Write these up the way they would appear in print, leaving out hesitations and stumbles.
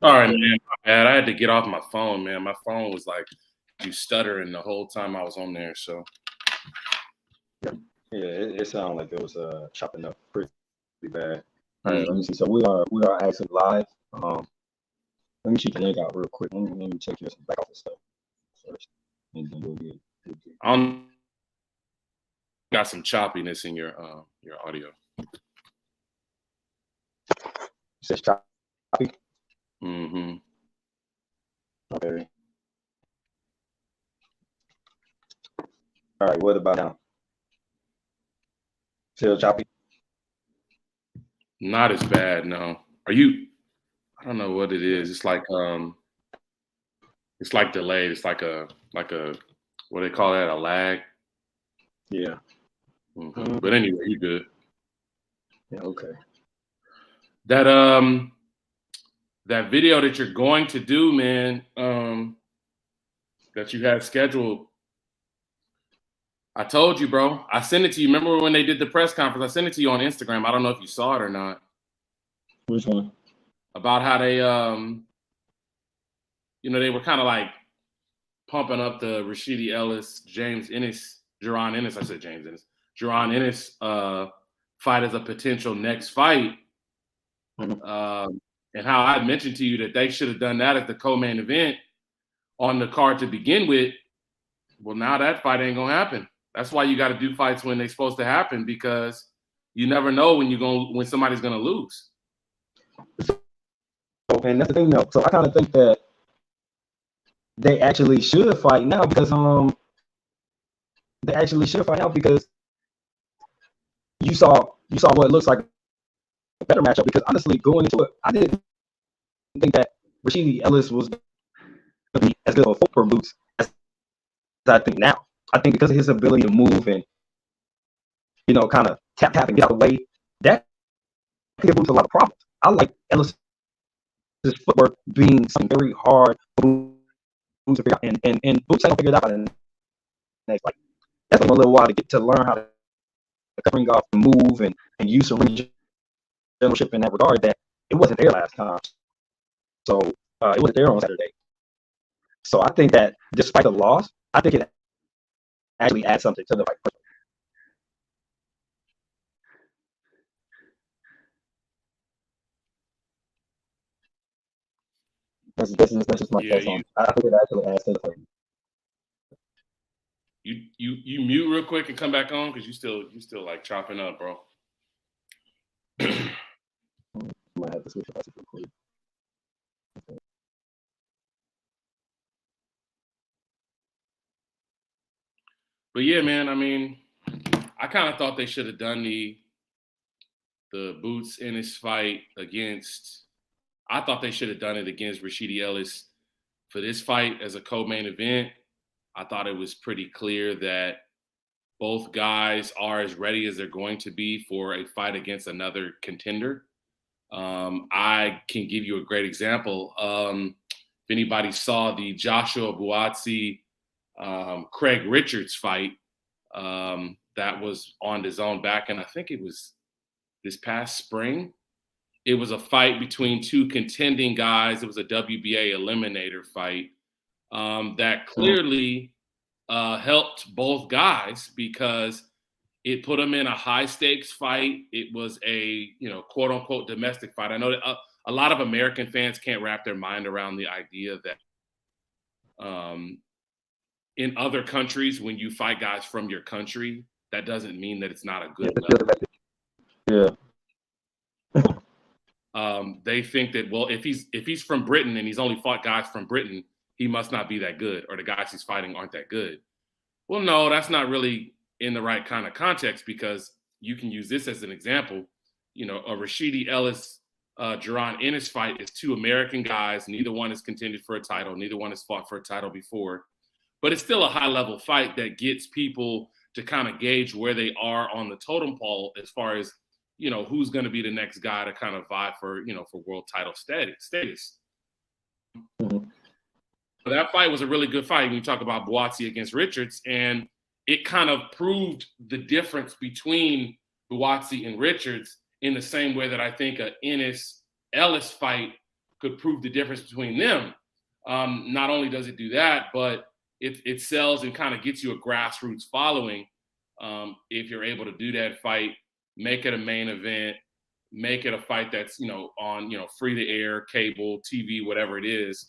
All right, man. My bad. I had to get off my phone, man. My phone was like you stuttering the whole time I was on there. So Yeah, it sounded like it was chopping up pretty bad. All right, let me mhm. see. So we are actually live. Let me shoot the link out real quick. Let me check your back office stuff first, and then we'll get I don't got some choppiness in your audio. it says choppy. Mm-hmm. Okay. All right. What about now? Still choppy. Not as bad, no. Are you? I don't know what it is. It's like delayed. It's like a what do they call that? A lag. Yeah. But anyway, you good. Yeah. Okay. That that video that you're going to do, man, that you had scheduled. I told you, bro. I sent it to you. Remember when they did the press conference? I sent it to you on Instagram. I don't know if you saw it or not. Which one? About how they they were kind of like pumping up the Rashidi Ellis, James Ennis, Jerron Ennis. I said James Ennis, Jerron Ennis fight as a potential next fight. And how I mentioned to you that they should have done that at the co-main event on the card to begin with. Well, now that fight ain't gonna happen. That's why you got to do fights when they're supposed to happen, because you never know when somebody's gonna lose. So, and that's the thing, though. So I kind of think that they actually should fight now because you saw what looks like a better matchup. Because honestly, going into it, I didn't think that Rashidi Ellis was going to be as good of a foot for Boots as I think now. I think because of his ability to move and kind of tap and get out of the way, that could give Boots a lot of problems. I like Ellis' footwork being something very hard for Boots to figure out, and Boots ain't gonna figure it out by the next fight. That's gonna take a little while to get to learn how to ring off and move and use some ring generalship in that regard. That it wasn't there last time, so it wasn't there on Saturday. So I think that despite the loss, I think it actually adds something to the fight. That's just my Yeah, thoughts on. I think it actually adds to the fight. you mute real quick and come back on because you still like chopping up, bro. I might have to switch devices real quick. But yeah, man. I mean, I kind of thought they should have done the Boots in his fight against. I thought they should have done it against Rashidi Ellis for this fight as a co-main event. I thought it was pretty clear that both guys are as ready as they're going to be for a fight against another contender. I can give you a great example. If anybody saw the Joshua Buatsi Craig Richards fight, that was on his own back, and I think it was this past spring. It was a fight between two contending guys. It was a WBA eliminator fight that clearly helped both guys because it put them in a high stakes fight. It was a quote unquote domestic fight. I know that a lot of American fans can't wrap their mind around the idea that in other countries, when you fight guys from your country, that doesn't mean that it's not a good level. Yeah. They think that, well, if he's from Britain and he's only fought guys from Britain, he must not be that good, or the guys he's fighting aren't that good. Well, no, that's not really in the right kind of context, because you can use this as an example. A Rashidi Ellis, Jerron Ennis fight is two American guys. Neither one has contended for a title. Neither one has fought for a title before. But it's still a high-level fight that gets people to kind of gauge where they are on the totem pole as far as, who's going to be the next guy to kind of vie for, for world title status. Mm-hmm. That fight was a really good fight when you talk about Buatsi against Richards, and it kind of proved the difference between Buatsi and Richards in the same way that I think a Ennis-Ellis fight could prove the difference between them. Not only does it do that, but it sells and kind of gets you a grassroots following. If you're able to do that fight, make it a main event, make it a fight that's on free to air, cable, TV, whatever it is,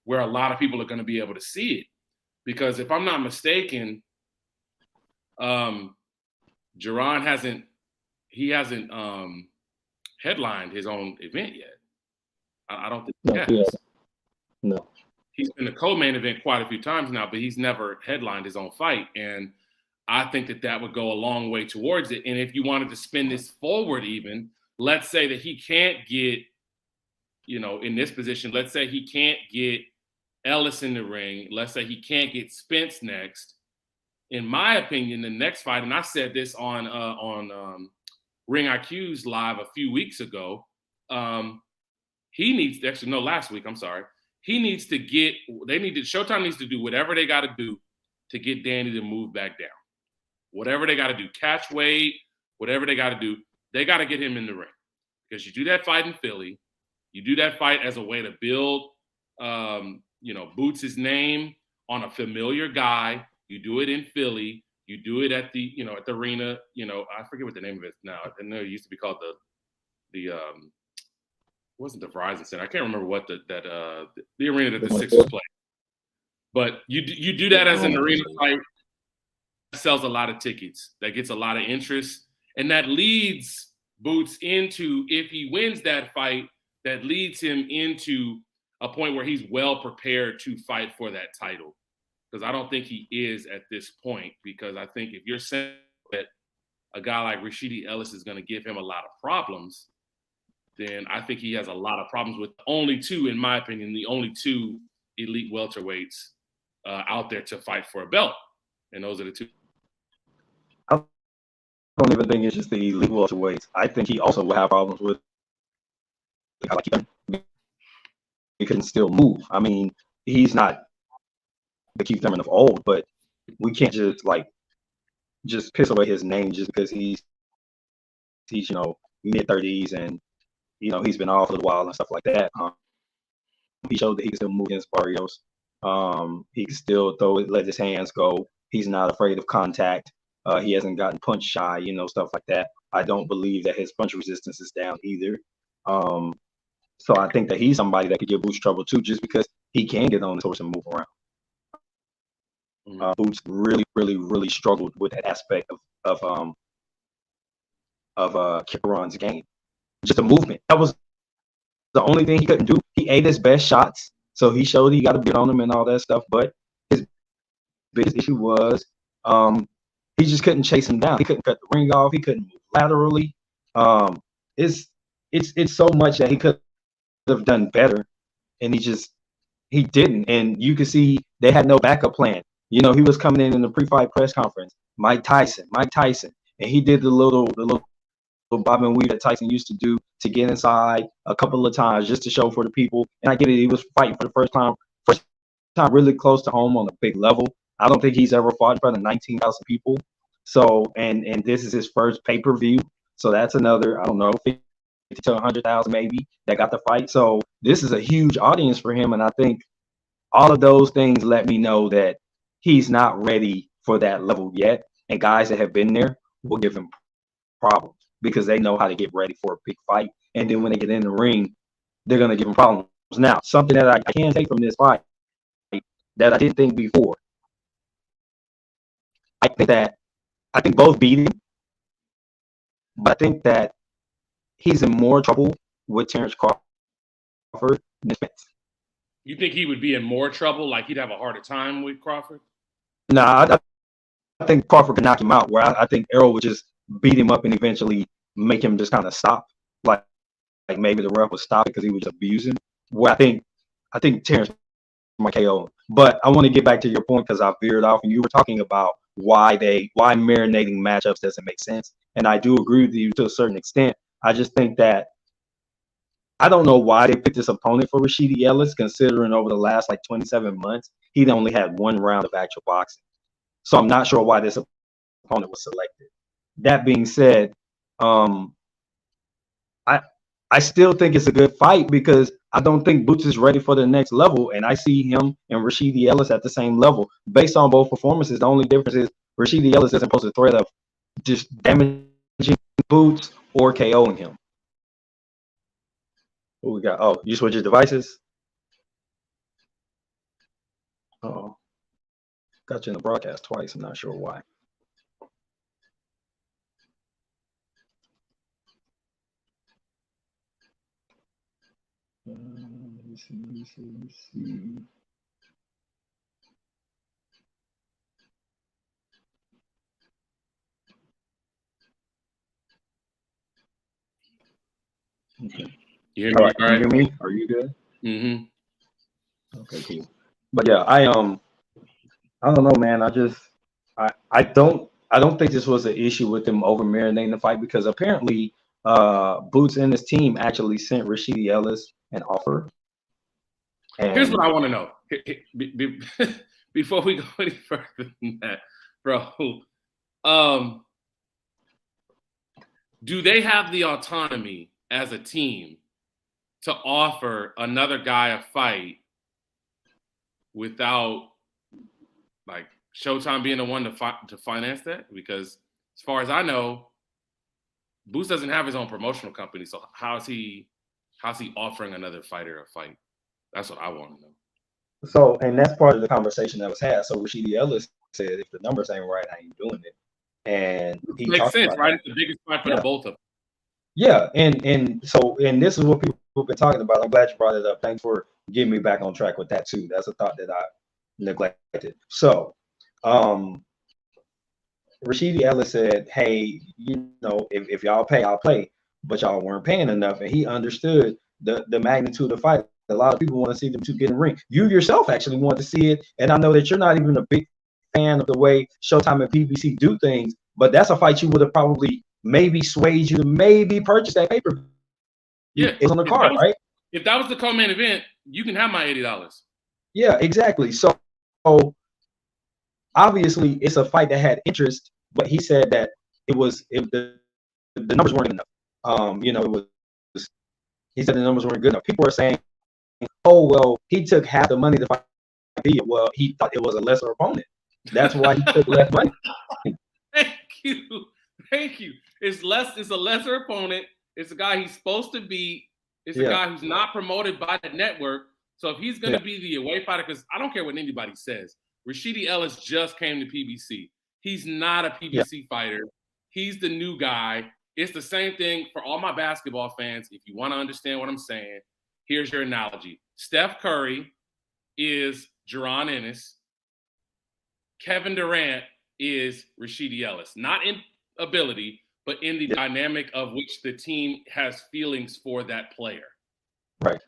where a lot of people are going to be able to see it. Because if I'm not mistaken, Jerron hasn't headlined his own event yet. I don't think he has. No. He's been a co-main event quite a few times now, but he's never headlined his own fight. And I think that would go a long way towards it. And if you wanted to spin this forward even, let's say that he can't get, in this position, let's say he can't get Ellis in the ring. Let's say he can't get Spence next. In my opinion, the next fight, and I said this on Ring IQ's live a few weeks ago, last week, I'm sorry. Showtime needs to do whatever they got to do to get Danny to move back down. Whatever they got to do, catch weight, whatever they got to do, they got to get him in the ring. Because you do that fight in Philly, you do that fight as a way to build, Boots' name on a familiar guy. You do it in Philly. You do it at the arena. I forget what the name of it is now. I know it used to be called the it wasn't the Verizon Center. I can't remember what the arena that the Sixers play. But you do that as an arena fight. That sells a lot of tickets. That gets a lot of interest, and that leads Boots into, if he wins that fight, that leads him into a point where he's well prepared to fight for that title. Because I don't think he is at this point. Because I think if you're saying that a guy like Rashidi Ellis is going to give him a lot of problems, then I think he has a lot of problems with in my opinion, the only two elite welterweights out there to fight for a belt. And those are the two. I don't even think it's just the elite welterweights. I think he also will have problems with a guy like him. He can still move. I mean, he's not the Keith Thurman of old, but we can't just piss away his name just because he's mid-30s and he's been off a little while and stuff like that. He showed that he can still move against Barrios. He can still let his hands go. He's not afraid of contact. He hasn't gotten punch shy, stuff like that. I don't believe that his punch resistance is down either. So I think that he's somebody that could give Boots trouble too, just because he can get on his horse and move around. Boots really, really, really struggled with that aspect of Cameron's game. Just the movement. That was the only thing he couldn't do. He ate his best shots, so he showed he got a bit on him and all that stuff. But his biggest issue was he just couldn't chase him down. He couldn't cut the ring off. He couldn't move laterally. It's so much that he could have done better, and he didn't. And you could see they had no backup plan. He was coming in the pre-fight press conference, Mike Tyson, and he did the little bob and weave that Tyson used to do to get inside a couple of times just to show for the people. And I get it, he was fighting for the first time really close to home on a big level. I don't think he's ever fought in front of 19,000 people. So, and this is his first pay-per-view. So that's another, I don't know, 50 to 100,000 maybe that got the fight. So this is a huge audience for him. And I think all of those things let me know that he's not ready for that level yet. And guys that have been there will give him problems because they know how to get ready for a big fight. And then when they get in the ring, they're going to give him problems. Now, something that I can take from this fight that I didn't think before. I think both beat him, but I think that he's in more trouble with Terrence Crawford than Spence. You think he would be in more trouble? Like he'd have a harder time with Crawford? No, I think Crawford could knock him out. Where I think Errol would just beat him up and eventually make him just kind of stop. Like maybe the ref would stop it because he was abusing. Where I think Terrence might KO him. But I want to get back to your point because I veered off and you were talking about why marinating matchups doesn't make sense. And I do agree with you to a certain extent. I just think that I don't know why they picked this opponent for Rashidi Ellis, considering over the last 27 months, he'd only had one round of actual boxing. So I'm not sure why this opponent was selected. That being said, I still think it's a good fight because I don't think Boots is ready for the next level, and I see him and Rashidi Ellis at the same level based on both performances. The only difference is Rashidi Ellis doesn't pose a threat of just damaging Boots or KOing him. What we got? Oh, you switch your devices? Oh, got you in the broadcast twice. I'm not sure why. Let me see. Okay. You hear All me? right. Can you hear me? Are you good? Mm-hmm. Okay, cool. But yeah, I don't know, man. I don't think this was an issue with them over marinating the fight because apparently Boots and his team actually sent Rashidi Ellis an offer. And Here's what I want to know before we go any further than that, bro. Do they have the autonomy as a team to offer another guy a fight without like Showtime being the one to finance that? Because as far as I know, Boots doesn't have his own promotional company, so how's he offering another fighter a fight? That's what I want to know. So, and that's part of the conversation that was had. So Rashidi Ellis said, if the numbers ain't right, I ain't doing it. And he makes sense, right? That. It's the biggest fight for the both of them. Yeah, and this is what people have been talking about. I'm glad you brought it up. Thanks for getting me back on track with that too. That's a thought that I neglected. So, Rashidi Ellis said, "Hey, if y'all pay, I'll play, but y'all weren't paying enough." And he understood the magnitude of the fight. A lot of people want to see them two get in the ring. You yourself actually want to see it, and I know that you're not even a big fan of the way Showtime and PBC do things, but that's a fight you would have probably maybe swayed you to maybe purchase that paper. Yeah, it's on the card, right? If that was the co-main event, you can have my $80. Yeah, exactly. So obviously, it's a fight that had interest, but he said that the numbers weren't enough. It was. He said the numbers weren't good enough. People are saying, "Oh well, he took half the money to fight." Well, he thought it was a lesser opponent. That's why he took less money. Thank you. It's a lesser opponent. It's a guy he's supposed to beat. It's a guy who's not promoted by the network. So if he's going to be the away fighter, because I don't care what anybody says, Rashidi Ellis just came to PBC. He's not a PBC fighter. He's the new guy. It's the same thing for all my basketball fans. If you want to understand what I'm saying, here's your analogy. Steph Curry is Jaron Ennis. Kevin Durant is Rashidi Ellis. Not in ability, but in the dynamic of which the team has feelings for that player. Right.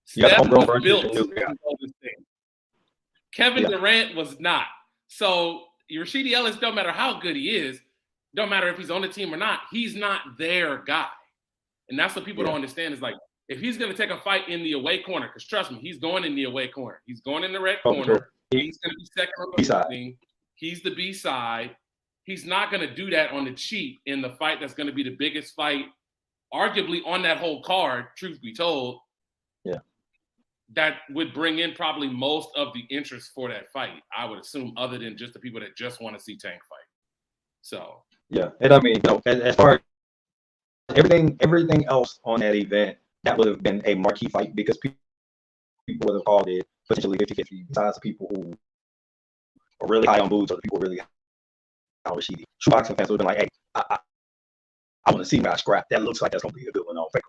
Steph was built to control this thing. Kevin Durant was not. So Rashidi Ellis, no matter how good he is, don't matter if he's on the team or not, he's not their guy. And that's what people don't understand is like, if he's going to take a fight in the away corner, because trust me, he's going in the away corner. He's going in the red corner. He's going to be second on the thing. He's the B side. He's not going to do that on the cheap in the fight that's going to be the biggest fight, arguably on that whole card, truth be told. Yeah. That would bring in probably most of the interest for that fight, I would assume, other than just the people that just want to see Tank fight. So. Yeah. And I mean, as far as everything else on that event, that would have been a marquee fight because people would have called it potentially 50-50 besides the people who are really high on Boots or the people really high on Rashidi. Shoeboxing fans would have been like, hey, I want to see my scrap. That looks like that's going to be a good one on paper.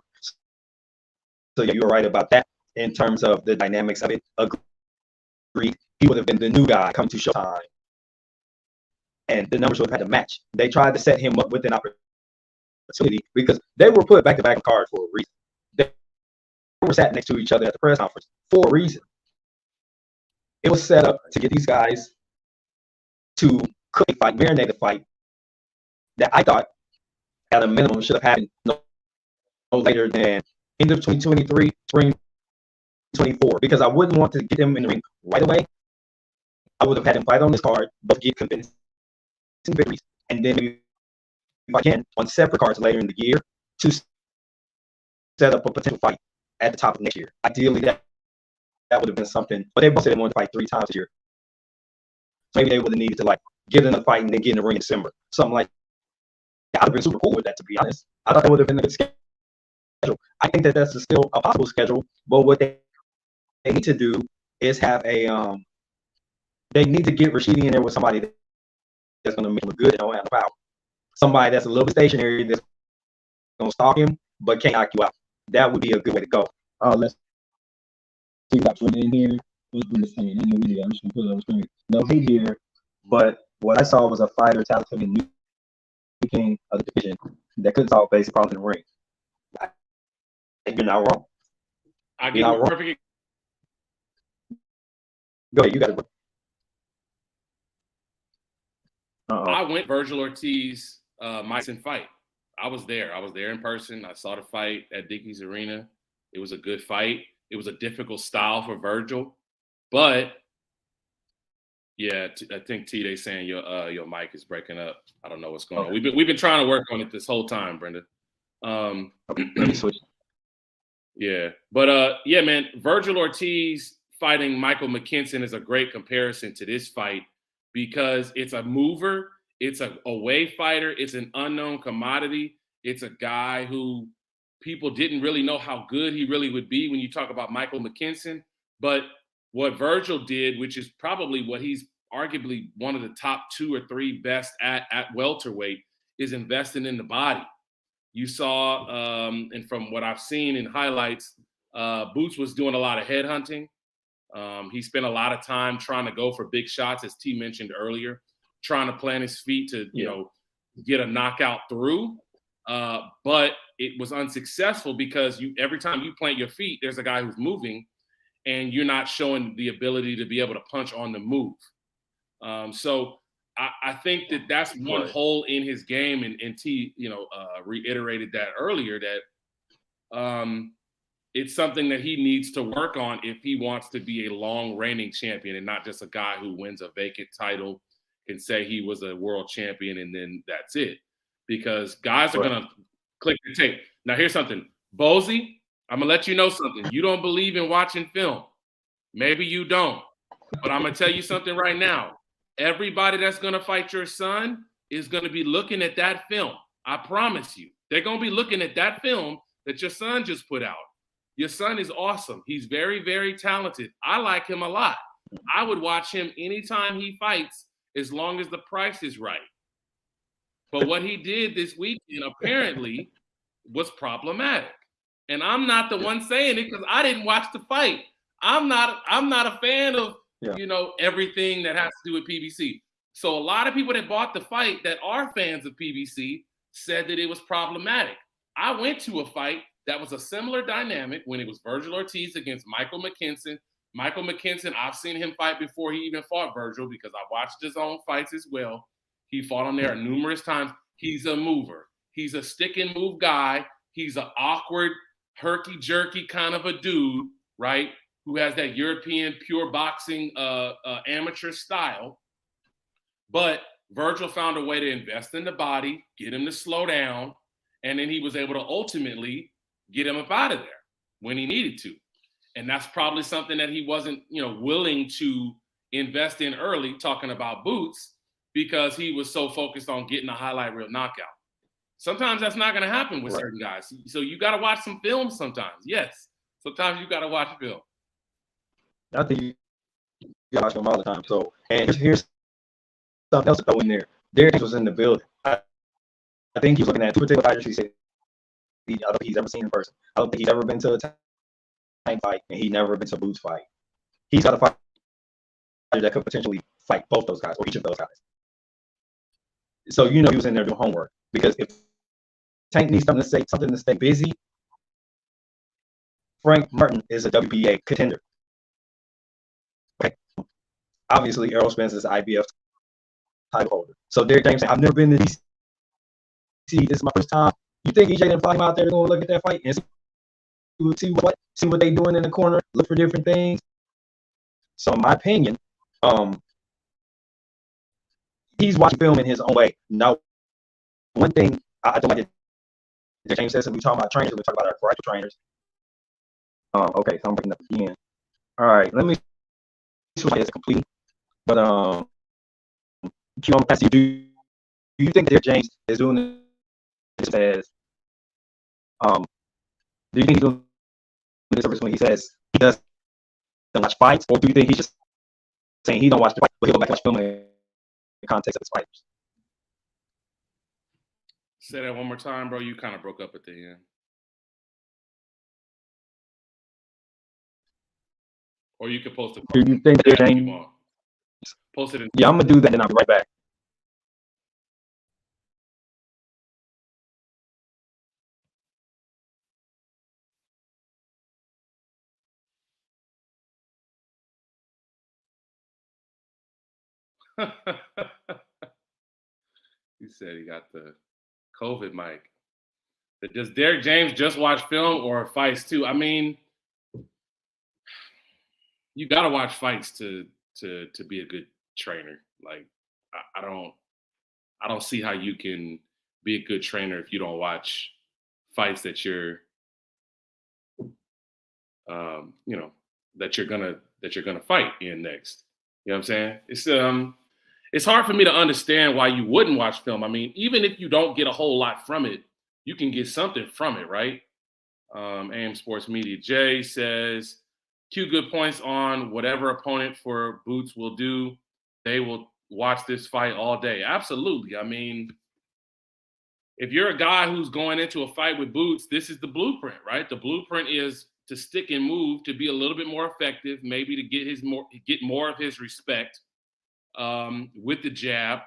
So yeah, you're right about that in terms of the dynamics of it. Agreed. He would have been the new guy come to Showtime. And the numbers would have had to match. They tried to set him up with an opportunity because they were put back-to-back on card for a reason. They were sat next to each other at the press conference for a reason. It was set up to get these guys to cook a fight, marinate a fight that I thought at a minimum should have happened no later than end of 2023, spring 2024, because I wouldn't want to get them in the ring right away. I would have had them fight on this card, but get convincing victories, and then maybe if I can on separate cards later in the year to set up a potential fight at the top of next year. Ideally, that would have been something. But they both said they wanted to fight 3 times this year. So maybe they would have needed to like get in a fight and then get in the ring in December. Something like that. I'd have been super cool with that, to be honest. I thought that would have been a good schedule. I think that that's still a possible schedule. But what they need to do is have a they need to get Rashidi in there with somebody that's going to make him look good and don't have the power. Somebody that's a little bit stationary, that's going to stalk him, but can't knock you out. That would be a good way to go. Let's see what's in here. What's been saying? I'm just gonna put it on the screen. No hate here, But what I saw was a fighter talented and new king of the division that couldn't solve basic problems in the ring. You're not wrong. I give you a perfect. Go ahead, you got it. I went Virgil Ortiz, Myson fight. I was there. I was there in person. I saw the fight at Dickies Arena. It was a good fight. It was a difficult style for Virgil, but yeah, I think T-Day saying your mic is breaking up. I don't know what's going on. We've been trying to work on it this whole time, Brenda. Let me switch. Yeah, but yeah, man, Virgil Ortiz fighting Michael McKinson is a great comparison to this fight because it's a mover, it's a away fighter, it's an unknown commodity, it's a guy who people didn't really know how good he really would be when you talk about Michael McKinson. But what Virgil did, which is probably what he's arguably one of the top 2 or 3 best at welterweight, is investing in the body. You saw, and from what I've seen in highlights, Boots was doing a lot of headhunting. He spent a lot of time trying to go for big shots, as T mentioned earlier, trying to plant his feet to, you know, get a knockout through. But it was unsuccessful because every time you plant your feet, there's a guy who's moving and you're not showing the ability to be able to punch on the move. So I think that's one hole in his game, and T, reiterated that earlier, that it's something that he needs to work on if he wants to be a long reigning champion and not just a guy who wins a vacant title and say he was a world champion and then that's it. Because guys are going to click the tape. Now, here's something. Bozy, I'm going to let you know something. You don't believe in watching film. Maybe you don't. But I'm going to tell you something right now. Everybody that's going to fight your son is going to be looking at that film. I promise you. They're going to be looking at that film that your son just put out. Your son is awesome. He's very, very talented. I like him a lot. I would watch him anytime he fights as long as the price is right. But what he did this weekend apparently was problematic. And I'm not the one saying it because I didn't watch the fight. I'm not a fan of everything that has to do with PBC. So a lot of people that bought the fight that are fans of PBC said that it was problematic. I went to a fight that was a similar dynamic when it was Virgil Ortiz against Michael McKinson. Michael McKinson, I've seen him fight before he even fought Virgil because I watched his own fights as well. He fought on there numerous times. He's a mover. He's a stick and move guy. He's an awkward, herky-jerky kind of a dude, right, who has that European pure boxing amateur style. But Virgil found a way to invest in the body, get him to slow down, and then he was able to ultimately get him up out of there when he needed to. And that's probably something that he wasn't, willing to invest in early, talking about Boots, because he was so focused on getting a highlight reel knockout. Sometimes that's not going to happen with certain guys. So you got to watch some film sometimes. Yes, sometimes you got to watch film. I think you got to watch film all the time. So, and here's something else to throw in there. Derek was in the building. I think he was looking at 2 particular fighters. He said, I don't think he's ever seen in person. I don't think he's ever been to a Tank fight, and he's never been to a Boots fight. He's got a fighter that could potentially fight both those guys or each of those guys. So he was in there doing homework, because if Tank needs something to stay busy, Frank Martin is a WBA contender. Okay. Obviously, Errol Spence is the IBF title holder. So Derek James saying, I've never been to DC. This is my first time. You think EJ didn't fly him out there to go look at that fight and see what they doing in the corner, look for different things? So in my opinion, he's watching film in his own way. Now, one thing I don't like James says, we talk about trainers, we talk about our correctional trainers. Okay, so I'm breaking up again. All right, let me switch as a complete. But Q, do you think that James is doing this as do you think he's doing this service when he says he doesn't watch fights, or do you think he's just saying he don't watch the fight, but he'll go back and watch film in the context of his fighters? Say that one more time, bro. You kind of broke up at the end. Or you could post it. Do you think that James? Post it in. Yeah, I'm gonna do that, and I'll be right back. He said he got the COVID mic. Does Derek James just watch film or fights too? I mean, you got to watch fights to be a good trainer. Like, I don't see how you can be a good trainer if you don't watch fights that you're, that you're gonna fight in next. You know what I'm saying? It's hard for me to understand why you wouldn't watch film. I mean, even if you don't get a whole lot from it, you can get something from it, right? AM Sports Media Jay says, Q, good points on whatever opponent for Boots will do. They will watch this fight all day. Absolutely. I mean, if you're a guy who's going into a fight with Boots, this is the blueprint, right? The blueprint is to stick and move, to be a little bit more effective, maybe to get more of his respect with the jab,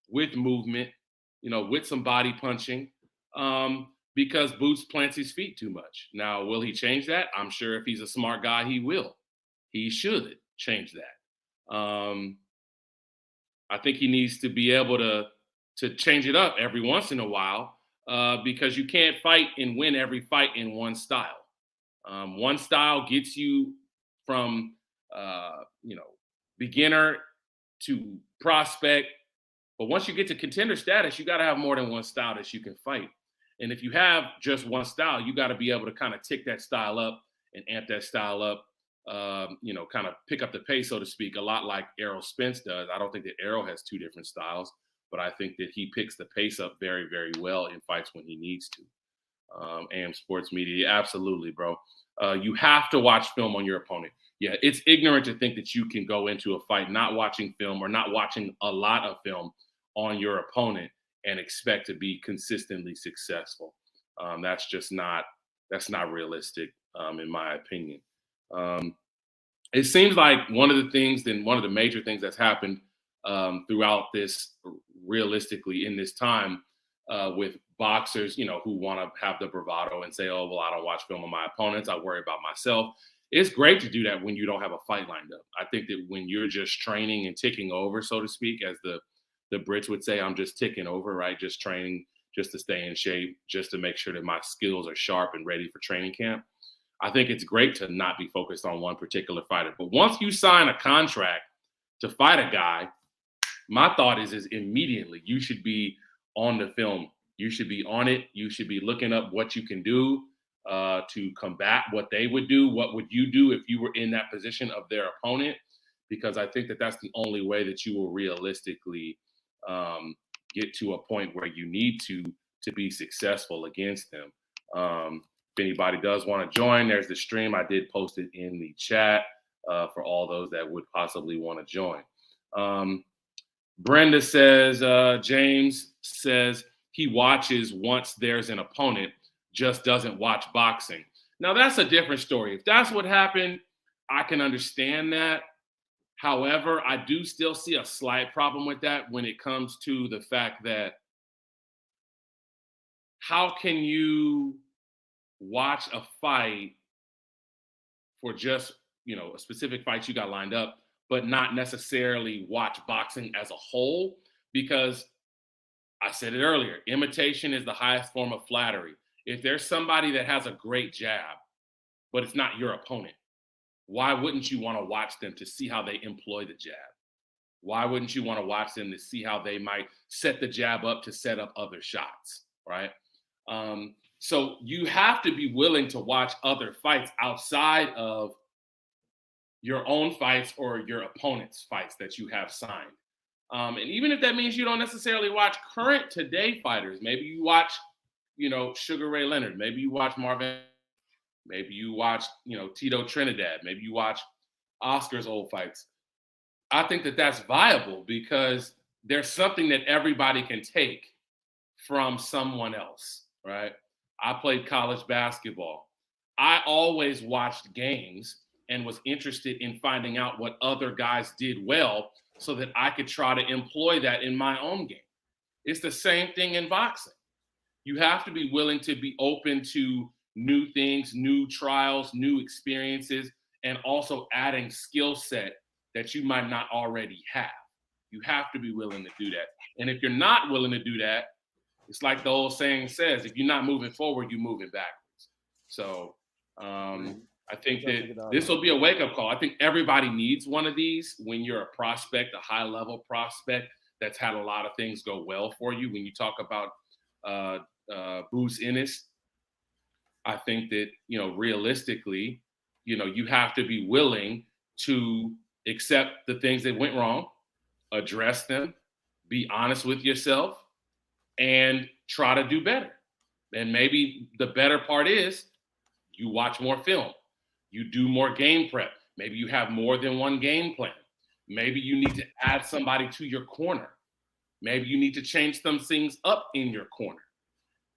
with movement, with some body punching, because Boots plants his feet too much. Now, will he change that? I'm sure if he's a smart guy, he will. He should change that. I think he needs to be able to change it up every once in a while, because you can't fight and win every fight in one style. One style gets you from, beginner to prospect. But once you get to contender status, you got to have more than one style that you can fight. And if you have just one style, you got to be able to kind of tick that style up and amp that style up, kind of pick up the pace, so to speak, a lot like Errol Spence does. I don't think that Errol has two different styles, but I think that he picks the pace up very, very well in fights when he needs to. AM Sports Media, absolutely, bro. You have to watch film on your opponent. Yeah, it's ignorant to think that you can go into a fight not watching film or not watching a lot of film on your opponent and expect to be consistently successful. That's not realistic, in my opinion. It seems like one of the major things that's happened throughout this, realistically, in this time, with boxers, who want to have the bravado and say, oh, well, I don't watch film on my opponents, I worry about myself. It's great to do that when you don't have a fight lined up. I think that when you're just training and ticking over, so to speak, as the Brits would say, I'm just ticking over, right? Just training, just to stay in shape, just to make sure that my skills are sharp and ready for training camp. I think it's great to not be focused on one particular fighter. But once you sign a contract to fight a guy, my thought is immediately you should be on the film. You should be on it. You should be looking up what you can do to combat what they would do. What would you do if you were in that position of their opponent? Because I think that that's the only way that you will realistically get to a point where you need to be successful against them. If anybody does want to join, there's the stream. I did post it in the chat for all those that would possibly want to join. Brenda says, James says he watches once there's an opponent, just doesn't watch boxing. Now, that's a different story. If that's what happened, I can understand that. However, I do still see a slight problem with that when it comes to the fact that how can you watch a fight for just, a specific fight you got lined up, but not necessarily watch boxing as a whole? Because I said it earlier, imitation is the highest form of flattery. If there's somebody that has a great jab, but it's not your opponent, why wouldn't you want to watch them to see how they employ the jab? Why wouldn't you want to watch them to see how they might set the jab up to set up other shots, right? So you have to be willing to watch other fights outside of your own fights or your opponent's fights that you have signed. And even if that means you don't necessarily watch current today fighters, maybe you watch, Sugar Ray Leonard, maybe you watch Marvin, maybe you watch, Tito Trinidad, maybe you watch Oscar's old fights. I think that that's viable because there's something that everybody can take from someone else, right? I played college basketball. I always watched games and was interested in finding out what other guys did well so that I could try to employ that in my own game. It's the same thing in boxing. You have to be willing to be open to new things, new trials, new experiences, and also adding skill set that you might not already have. You have to be willing to do that. And if you're not willing to do that, it's like the old saying says, if you're not moving forward, you're moving backwards. So I think that this will be a wake-up call. I think everybody needs one of these when you're a prospect, a high-level prospect that's had a lot of things go well for you. When you talk about Bruce Ennis, I think that, realistically, you have to be willing to accept the things that went wrong, address them, be honest with yourself, and try to do better. And maybe the better part is you watch more film, you do more game prep. Maybe you have more than one game plan. Maybe you need to add somebody to your corner. Maybe you need to change some things up in your corner.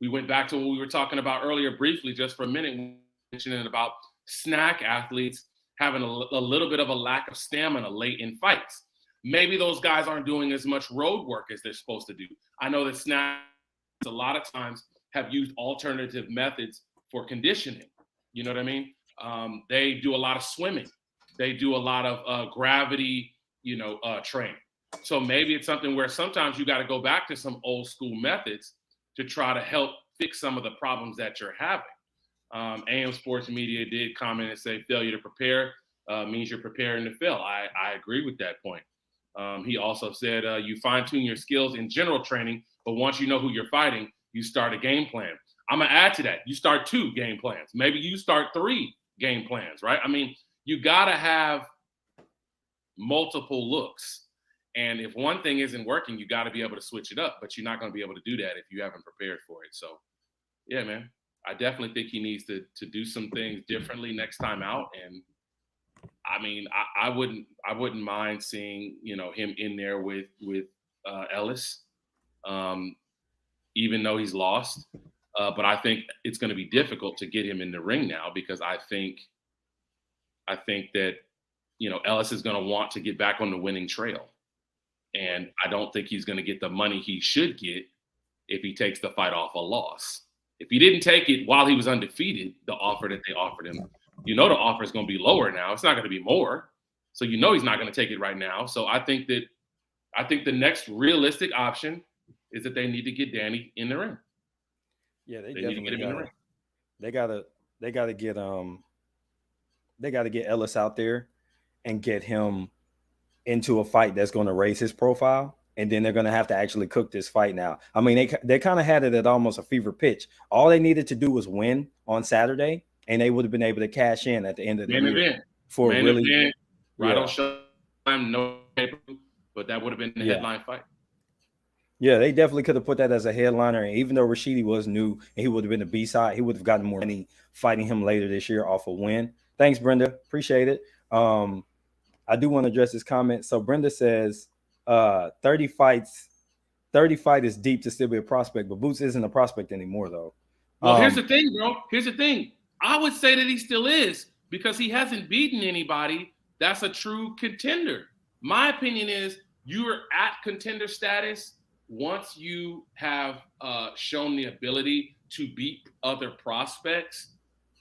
We went back to what we were talking about earlier briefly, just for a minute, mentioning about snack athletes having a little bit of a lack of stamina late in fights. Maybe those guys aren't doing as much road work as they're supposed to do. I know that snacks a lot of times have used alternative methods for conditioning. You know what I mean? They do a lot of swimming. They do a lot of gravity, training. So maybe it's something where sometimes you got to go back to some old school methods to try to help fix some of the problems that you're having. AM Sports Media did comment and say failure to prepare means you're preparing to fail. I agree with that point. He also said you fine-tune your skills in general training, but once you know who you're fighting, you start a game plan. I'm going to add to that. You start 2 game plans. Maybe you start 3 game plans, right? I mean, you got to have multiple looks. And if one thing isn't working, you got to be able to switch it up, but you're not going to be able to do that if you haven't prepared for it. So, yeah, man, I definitely think he needs to do some things differently next time out. And I mean, I wouldn't mind seeing, him in there with Ellis, even though he's lost. But I think it's going to be difficult to get him in the ring now because I think that, Ellis is going to want to get back on the winning trail. And I don't think he's going to get the money he should get if he takes the fight off a loss. If he didn't take it while he was undefeated, the offer that they offered him, the offer is going to be lower now. It's not going to be more. So he's not going to take it right now. So I think the next realistic option is that they need to get Danny in the ring. Yeah, they definitely need to get him in the ring. They got to get Ellis out there and get him into a fight that's going to raise his profile. And then they're going to have to actually cook this fight now. I mean, they kind of had it at almost a fever pitch. All they needed to do was win on Saturday, and they would have been able to cash in at the end of the year for main really event, right on Showtime, no paper, but that would have been the headline fight. Yeah, they definitely could have put that as a headliner. And even though Rashidi was new and he would have been the B-side, he would have gotten more money fighting him later this year off a win. Thanks, Brenda. Appreciate it. I do want to address this comment. So Brenda says 30 fights is deep to still be a prospect, but Boots isn't a prospect anymore, though. Well, here's the thing, bro. Here's the thing. I would say that he still is because he hasn't beaten anybody that's a true contender. My opinion is you are at contender status once you have shown the ability to beat other prospects.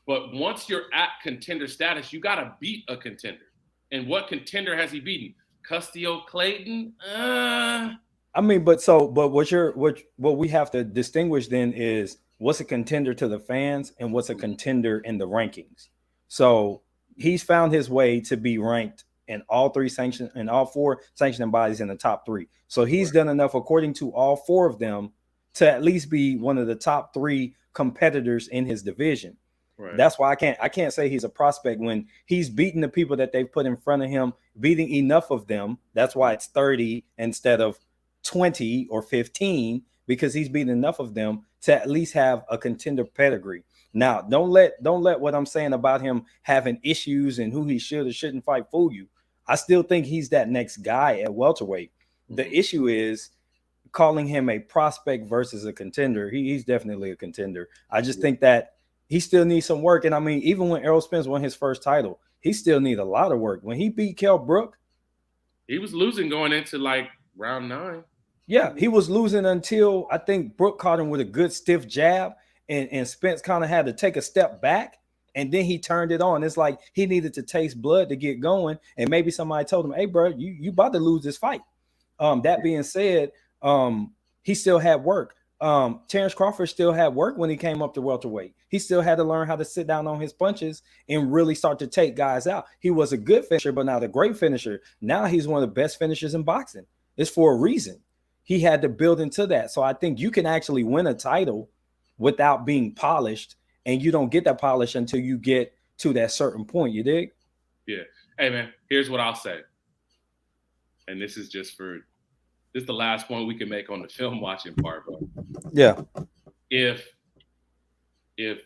But once you're at contender status, you got to beat a contender. And what contender has he beaten? Custio Clayton? I mean, but what we have to distinguish then is what's a contender to the fans and what's a contender in the rankings. So he's found his way to be ranked in all 4 sanctioning bodies in the top 3. So he's done enough, according to all 4 of them, to at least be one of the top 3 competitors in his division. Right. That's why I can't say he's a prospect when he's beating the people that they've put in front of him, beating enough of them. That's why it's 30 instead of 20 or 15, because he's beaten enough of them to at least have a contender pedigree. Now, don't let what I'm saying about him having issues and who he should or shouldn't fight fool you. I still think he's that next guy at welterweight. The issue is calling him a prospect versus a contender. He's definitely a contender. I just think that he still needs some work. And I mean, even when Errol Spence won his first title, he still needs a lot of work. When he beat Kell Brook, he was losing going into like round 9. Yeah, he was losing until I think Brook caught him with a good stiff jab, and Spence kind of had to take a step back, and then he turned it on. It's like he needed to taste blood to get going, and maybe somebody told him, "Hey, bro, you about to lose this fight." That being said, he still had work. Terrence Crawford still had work when he came up to welterweight. He still had to learn how to sit down on his punches and really start to take guys out. He was a good finisher, but not a great finisher. Now he's one of the best finishers in boxing. It's for a reason. He had to build into that. So I think you can actually win a title without being polished, and you don't get that polish until you get to that certain point. You dig? Yeah. Hey, man, here's what I'll say. And this is the last point we can make on the film watching part, bro. Yeah. If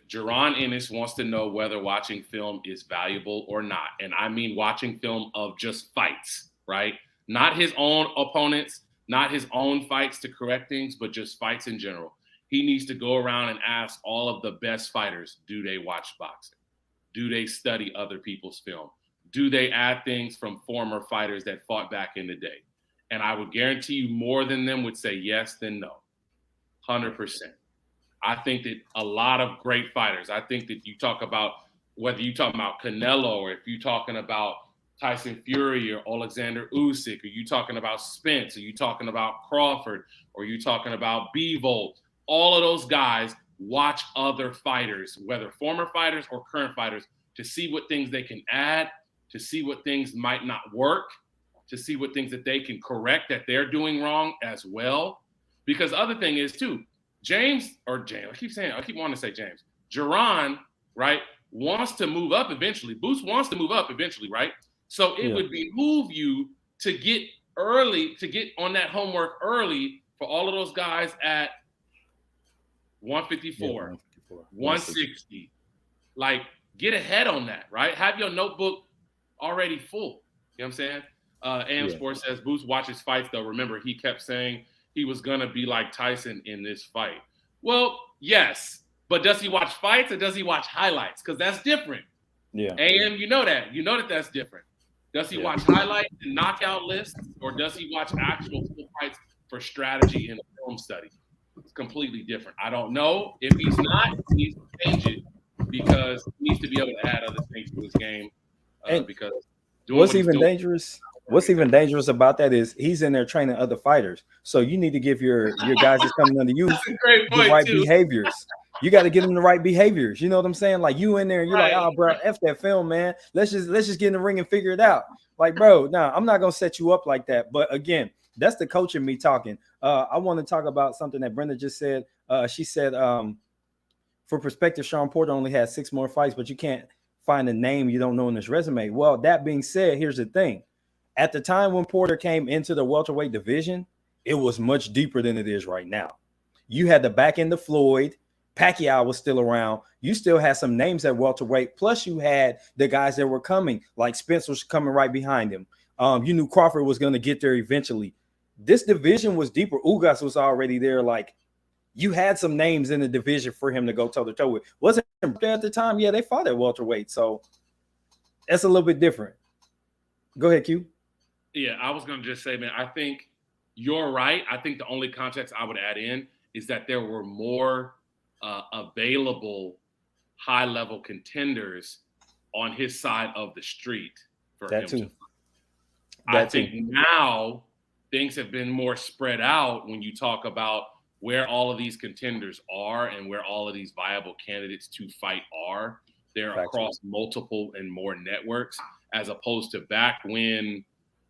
Jaron Ennis wants to know whether watching film is valuable or not, and I mean watching film of just fights, right? Not his own opponents, not his own fights to correct things, but just fights in general. He needs to go around and ask all of the best fighters, do they watch boxing? Do they study other people's film? Do they add things from former fighters that fought back in the day? And I would guarantee you more than them would say yes than no. 100%. I think that a lot of great fighters, I think that you talk about, whether you're talking about Canelo or if you're talking about Tyson Fury or Alexander Usyk, or you talking about Spence, or you talking about Crawford, or you talking about Bivol, all of those guys watch other fighters, whether former fighters or current fighters, to see what things they can add, to see what things might not work, to see what things that they can correct that they're doing wrong as well. Because the other thing is too, I keep wanting to say James. Jaron, right, wants to move up eventually. Boots wants to move up eventually, right? So it would behoove you to get on that homework early for all of those guys at 154, 160. Like, get ahead on that, right? Have your notebook already full. You know what I'm saying? AM Sports says Boots watches fights, though. Remember, he kept saying he was going to be like Tyson in this fight. Well, yes, but does he watch fights or does he watch highlights? Because that's different. Yeah. AM, you know that. You know that's different. Does he watch highlights and knockout lists, or does he watch actual full fights for strategy and film study? It's completely different. I don't know. If he's not, he needs to change it because he needs to be able to add other things to his game. Because what's even dangerous about that is he's in there training other fighters. So you need to give your guys that's coming under you the right behaviors. You got to give them the right behaviors. You know what I'm saying? Like, you in there and you're like, oh, bro, F that film, man. Let's just get in the ring and figure it out. Like, bro, no, I'm not going to set you up like that. But again, that's the coach in me talking. I want to talk about something that Brenda just said. She said, for perspective, Sean Porter only had 6 more fights, but you can't find a name you don't know in his resume. Well, that being said, here's the thing. At the time when Porter came into the welterweight division, it was much deeper than it is right now. You had the back end of Floyd. Pacquiao was still around. You still had some names at welterweight. Plus, you had the guys that were coming, like Spence was coming right behind him. You knew Crawford was going to get there eventually. This division was deeper. Ugas was already there. Like, you had some names in the division for him to go toe-to-toe with. Wasn't there at the time? Yeah, they fought at welterweight. So that's a little bit different. Go ahead, Q. Yeah, I was going to just say, man, I think you're right. I think the only context I would add in is that there were more available high-level contenders on his side of the street for him to fight. I think now things have been more spread out when you talk about where all of these contenders are and where all of these viable candidates to fight are. They're across multiple and more networks, as opposed to back when,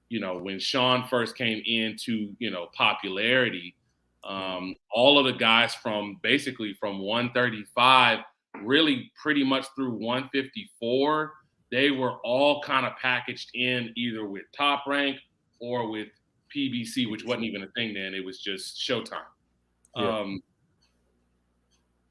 when Sean first came into, popularity, All of the guys from basically from 135, really pretty much through 154, they were all kind of packaged in either with Top Rank or with PBC, which wasn't even a thing then. It was just Showtime. Yeah.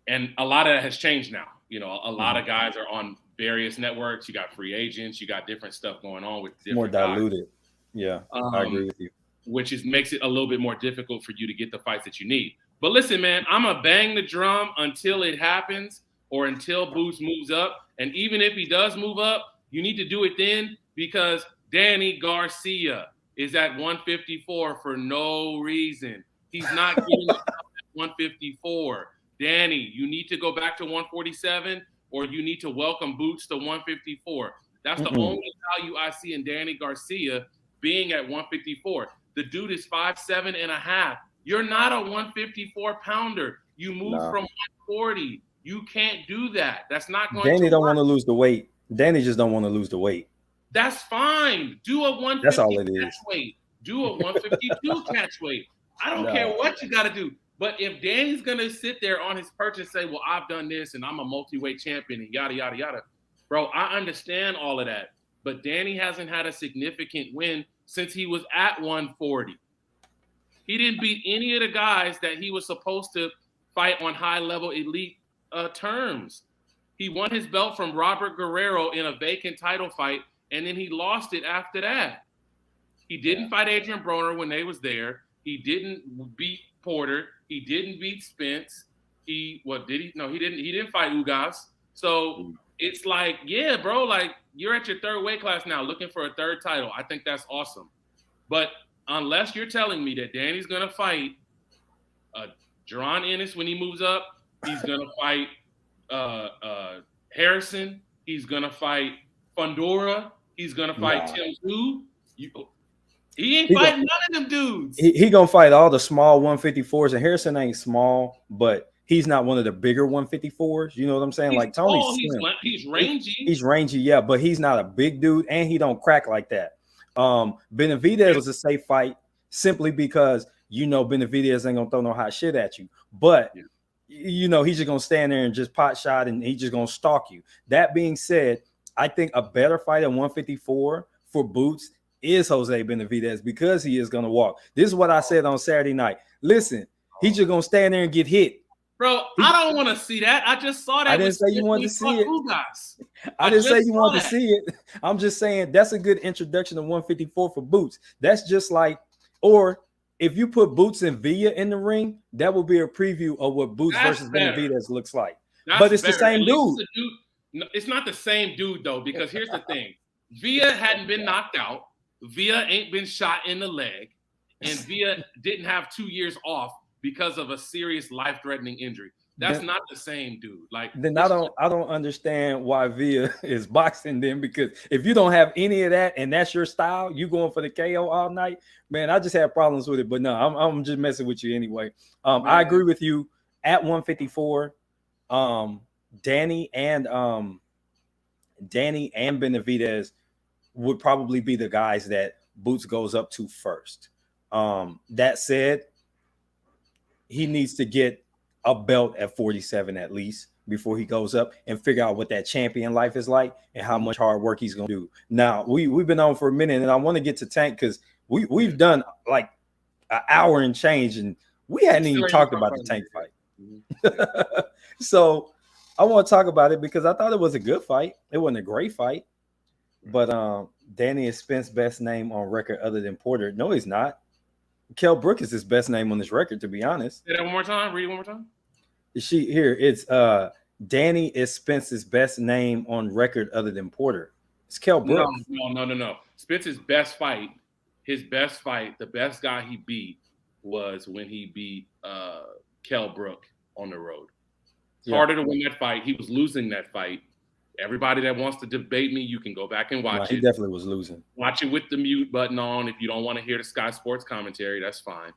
And a lot of that has changed now. You know, a lot of guys are on various networks. You got free agents. You got different stuff going on with different More guys. diluted. Yeah, I agree with you. Which makes it a little bit more difficult for you to get the fights that you need. But listen, man, I'm going to bang the drum until it happens or until Boots moves up. And even if he does move up, you need to do it then, because Danny Garcia is at 154 for no reason. He's not getting up at 154. Danny, you need to go back to 147, or you need to welcome Boots to 154. That's the only value I see in Danny Garcia being at 154. The dude is 5'7.5". You're not a 154 pounder. You move from 140. You can't do that. That's not going to Danny don't work. want to lose the weight. Danny just don't want to lose the weight. That's fine. Do a 150 That's all it is. catch weight. Do a 152 catch weight. I don't care what you got to do. But if Danny's going to sit there on his perch and say, well, I've done this and I'm a multi-weight champion and yada, yada, yada. Bro, I understand all of that. But Danny hasn't had a significant win since he was at 140. He didn't beat any of the guys that he was supposed to fight on high-level elite terms. He won his belt from Robert Guerrero in a vacant title fight, and then he lost it after that. He didn't fight Adrian Broner when they was there. He didn't beat Porter. He didn't beat Spence. He didn't fight Ugas. So it's like, yeah, bro, like you're at your third weight class now looking for a third title. I think that's awesome. But unless you're telling me that Danny's going to fight Jaron Ennis when he moves up, he's going to fight Harrison, he's going to fight Fundora, he's going to fight Tim Tszyu. He ain't fighting none of them dudes. He going to fight all the small 154s, and Harrison ain't small, but he's not one of the bigger 154s. You know what I'm saying? He's like Tony's tall, he's rangy. He's rangy, yeah, but he's not a big dude, and he don't crack like that. Benavidez was a safe fight simply because Benavidez ain't gonna throw no hot shit at you, but he's just gonna stand there and just pot shot, and he's just gonna stalk you. That being said, I think a better fight at 154 for Boots is Jose Benavidez, because he is gonna walk. This is what I said on Saturday night. Listen, he's just gonna stand there and get hit. Bro, I don't want to see that. I just saw that. I didn't say you wanted to see it. I didn't say you wanted to see it. I'm just saying that's a good introduction to 154 for Boots. That's just like, or if you put Boots and Villa in the ring, that will be a preview of what Boots versus Benavidez looks like. But it's the same dude. No, it's not the same dude, though, because here's the thing. Villa hadn't been knocked out. Villa ain't been shot in the leg. And Villa didn't have 2 years off because of a serious life-threatening injury. That's not the same dude. Like, then I don't understand why Villa is boxing then, because if you don't have any of that and that's your style, you going for the KO all night, man. I just have problems with it. But no, I'm just messing with you anyway. I agree with you at 154. Danny and Benavidez would probably be the guys that Boots goes up to first. That said, he needs to get a belt at 47 at least before he goes up and figure out what that champion life is like and how much hard work he's going to do. Now, we've been on for a minute, and I want to get to Tank because we've done like an hour and change, and we hadn't even talked about the Tank fight. So I want to talk about it because I thought it was a good fight. It wasn't a great fight, but Danny is Spence's best name on record other than Porter. No, he's not. Kell Brook is his best name on this record, to be honest. Say that one more time. Read it one more time. It's Danny is Spence's best name on record other than Porter. It's Kell Brook. No. Spence's best fight, the best guy he beat was when he beat Kell Brook on the road. It's harder to win that fight. He was losing that fight. Everybody that wants to debate me, you can go back and watch it. He definitely was losing. Watch it with the mute button on. If you don't want to hear the Sky Sports commentary, that's fine.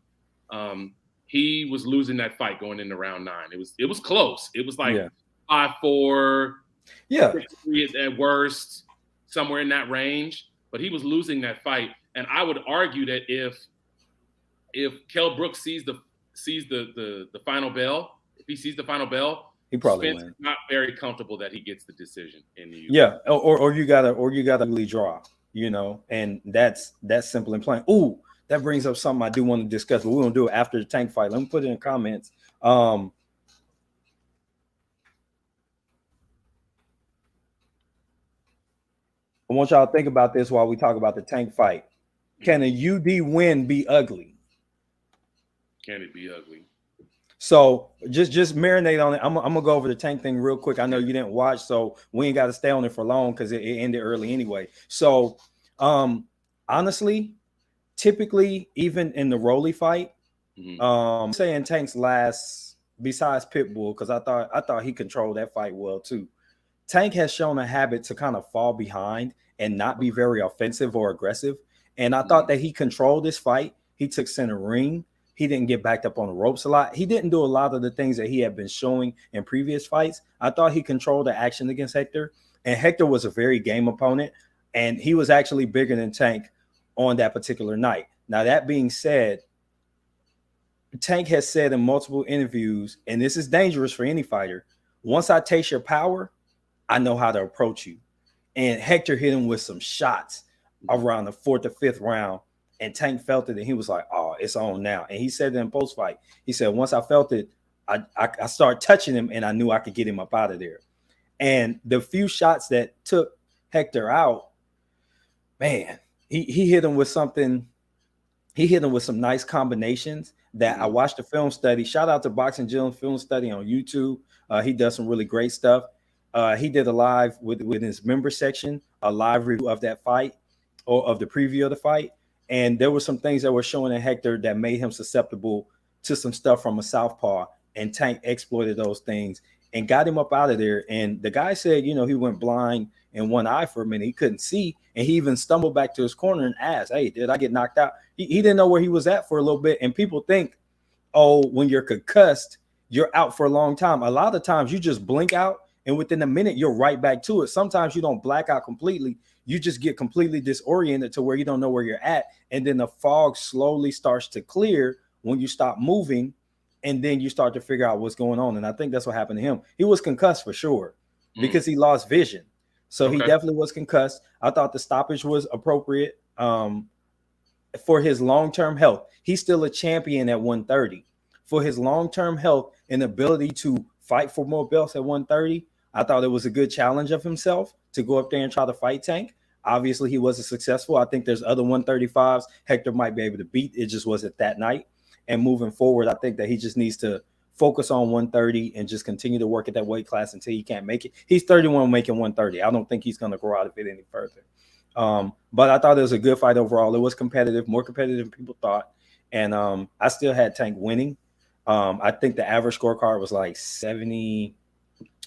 He was losing that fight going into round 9. It was close. It was like 5-4, 6-3 at worst, somewhere in that range. But he was losing that fight. And I would argue that if Kell Brook sees the sees the final bell, if he sees the final bell, He probably Spence wins. is not very comfortable that he gets the decision in the Yeah, or you gotta really draw, and that's simple and plain. Ooh, that brings up something I do want to discuss, but we're gonna do it after the Tank fight. Let me put it in the comments. I want y'all to think about this while we talk about the Tank fight. Can a UD win be ugly? Can it be ugly? So just marinate on it. I'm gonna go over the Tank thing real quick. I know you didn't watch, so we ain't got to stay on it for long because it ended early anyway. So honestly, typically even in the Rolly fight, saying Tank's last besides Pitbull, because I thought he controlled that fight well too. Tank has shown a habit to kind of fall behind and not be very offensive or aggressive. And I thought that he controlled this fight. He took center ring. He didn't get backed up on the ropes a lot. He didn't do a lot of the things that he had been showing in previous fights. I thought he controlled the action against Hector. And Hector was a very game opponent. And he was actually bigger than Tank on that particular night. Now, that being said, Tank has said in multiple interviews, and this is dangerous for any fighter, once I taste your power, I know how to approach you. And Hector hit him with some shots around the 4th or 5th round. And Tank felt it, and he was like, "Oh, it's on now." And he said in post fight, he said, "Once I felt it, I started touching him, and I knew I could get him up out of there." And the few shots that took Hector out, man, he hit him with something. He hit him with some nice combinations that I watched the film study. Shout out to Boxing Gym Film Study on YouTube. He does some really great stuff. He did a live with his member section, a live review of that fight or of the preview of the fight. And there were some things that were showing in Hector that made him susceptible to some stuff from a southpaw, and Tank exploited those things and got him up out of there. And the guy said, he went blind in one eye for a minute. He couldn't see, and he even stumbled back to his corner and asked, "Hey, did I get knocked out?" He didn't know where he was at for a little bit. And people think, oh, when you're concussed, you're out for a long time. A lot of times you just blink out, and within a minute, you're right back to it. Sometimes you don't black out completely. You just get completely disoriented to where you don't know where you're at. And then the fog slowly starts to clear when you stop moving. And then you start to figure out what's going on. And I think that's what happened to him. He was concussed for sure because he lost vision. So he definitely was concussed. I thought the stoppage was appropriate for his long-term health. He's still a champion at 130. For his long-term health and ability to fight for more belts at 130, I thought it was a good challenge of himself to go up there and try to fight Tank. Obviously, he wasn't successful. I think there's other 135s Hector might be able to beat. It just wasn't that night. And moving forward, I think that he just needs to focus on 130 and just continue to work at that weight class until he can't make it. He's 31 making 130. I don't think he's going to grow out of it any further. But I thought it was a good fight overall. It was competitive, more competitive than people thought. And I still had Tank winning. I think the average scorecard was like 70,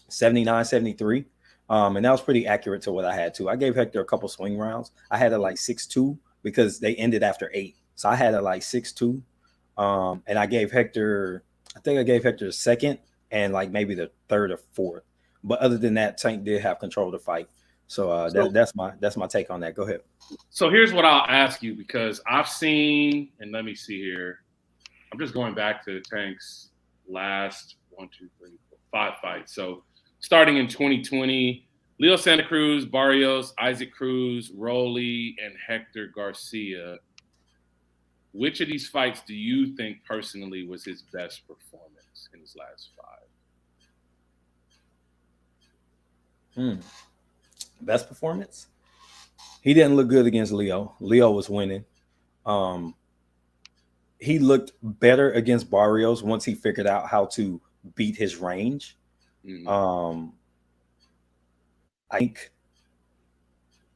79, 73. And that was pretty accurate to what I had too. I gave Hector a couple swing rounds. I had it like 6-2 because they ended after 8. So I had it like 6-2. And I gave Hector, I think I gave Hector the second and like maybe the 3rd or 4th. But other than that, Tank did have control of the fight. So that's my take on that. Go ahead. So here's what I'll ask you, because I've seen, and let me see here. I'm just going back to Tank's last 5 fights. So starting in 2020, Leo Santa Cruz, Barrios, Isaac Cruz, Rolly, and Hector Garcia. Which of these fights do you think personally was his best performance in his last 5? Best performance? He didn't look good against Leo. Leo was winning. He looked better against Barrios once he figured out how to beat his range. I think,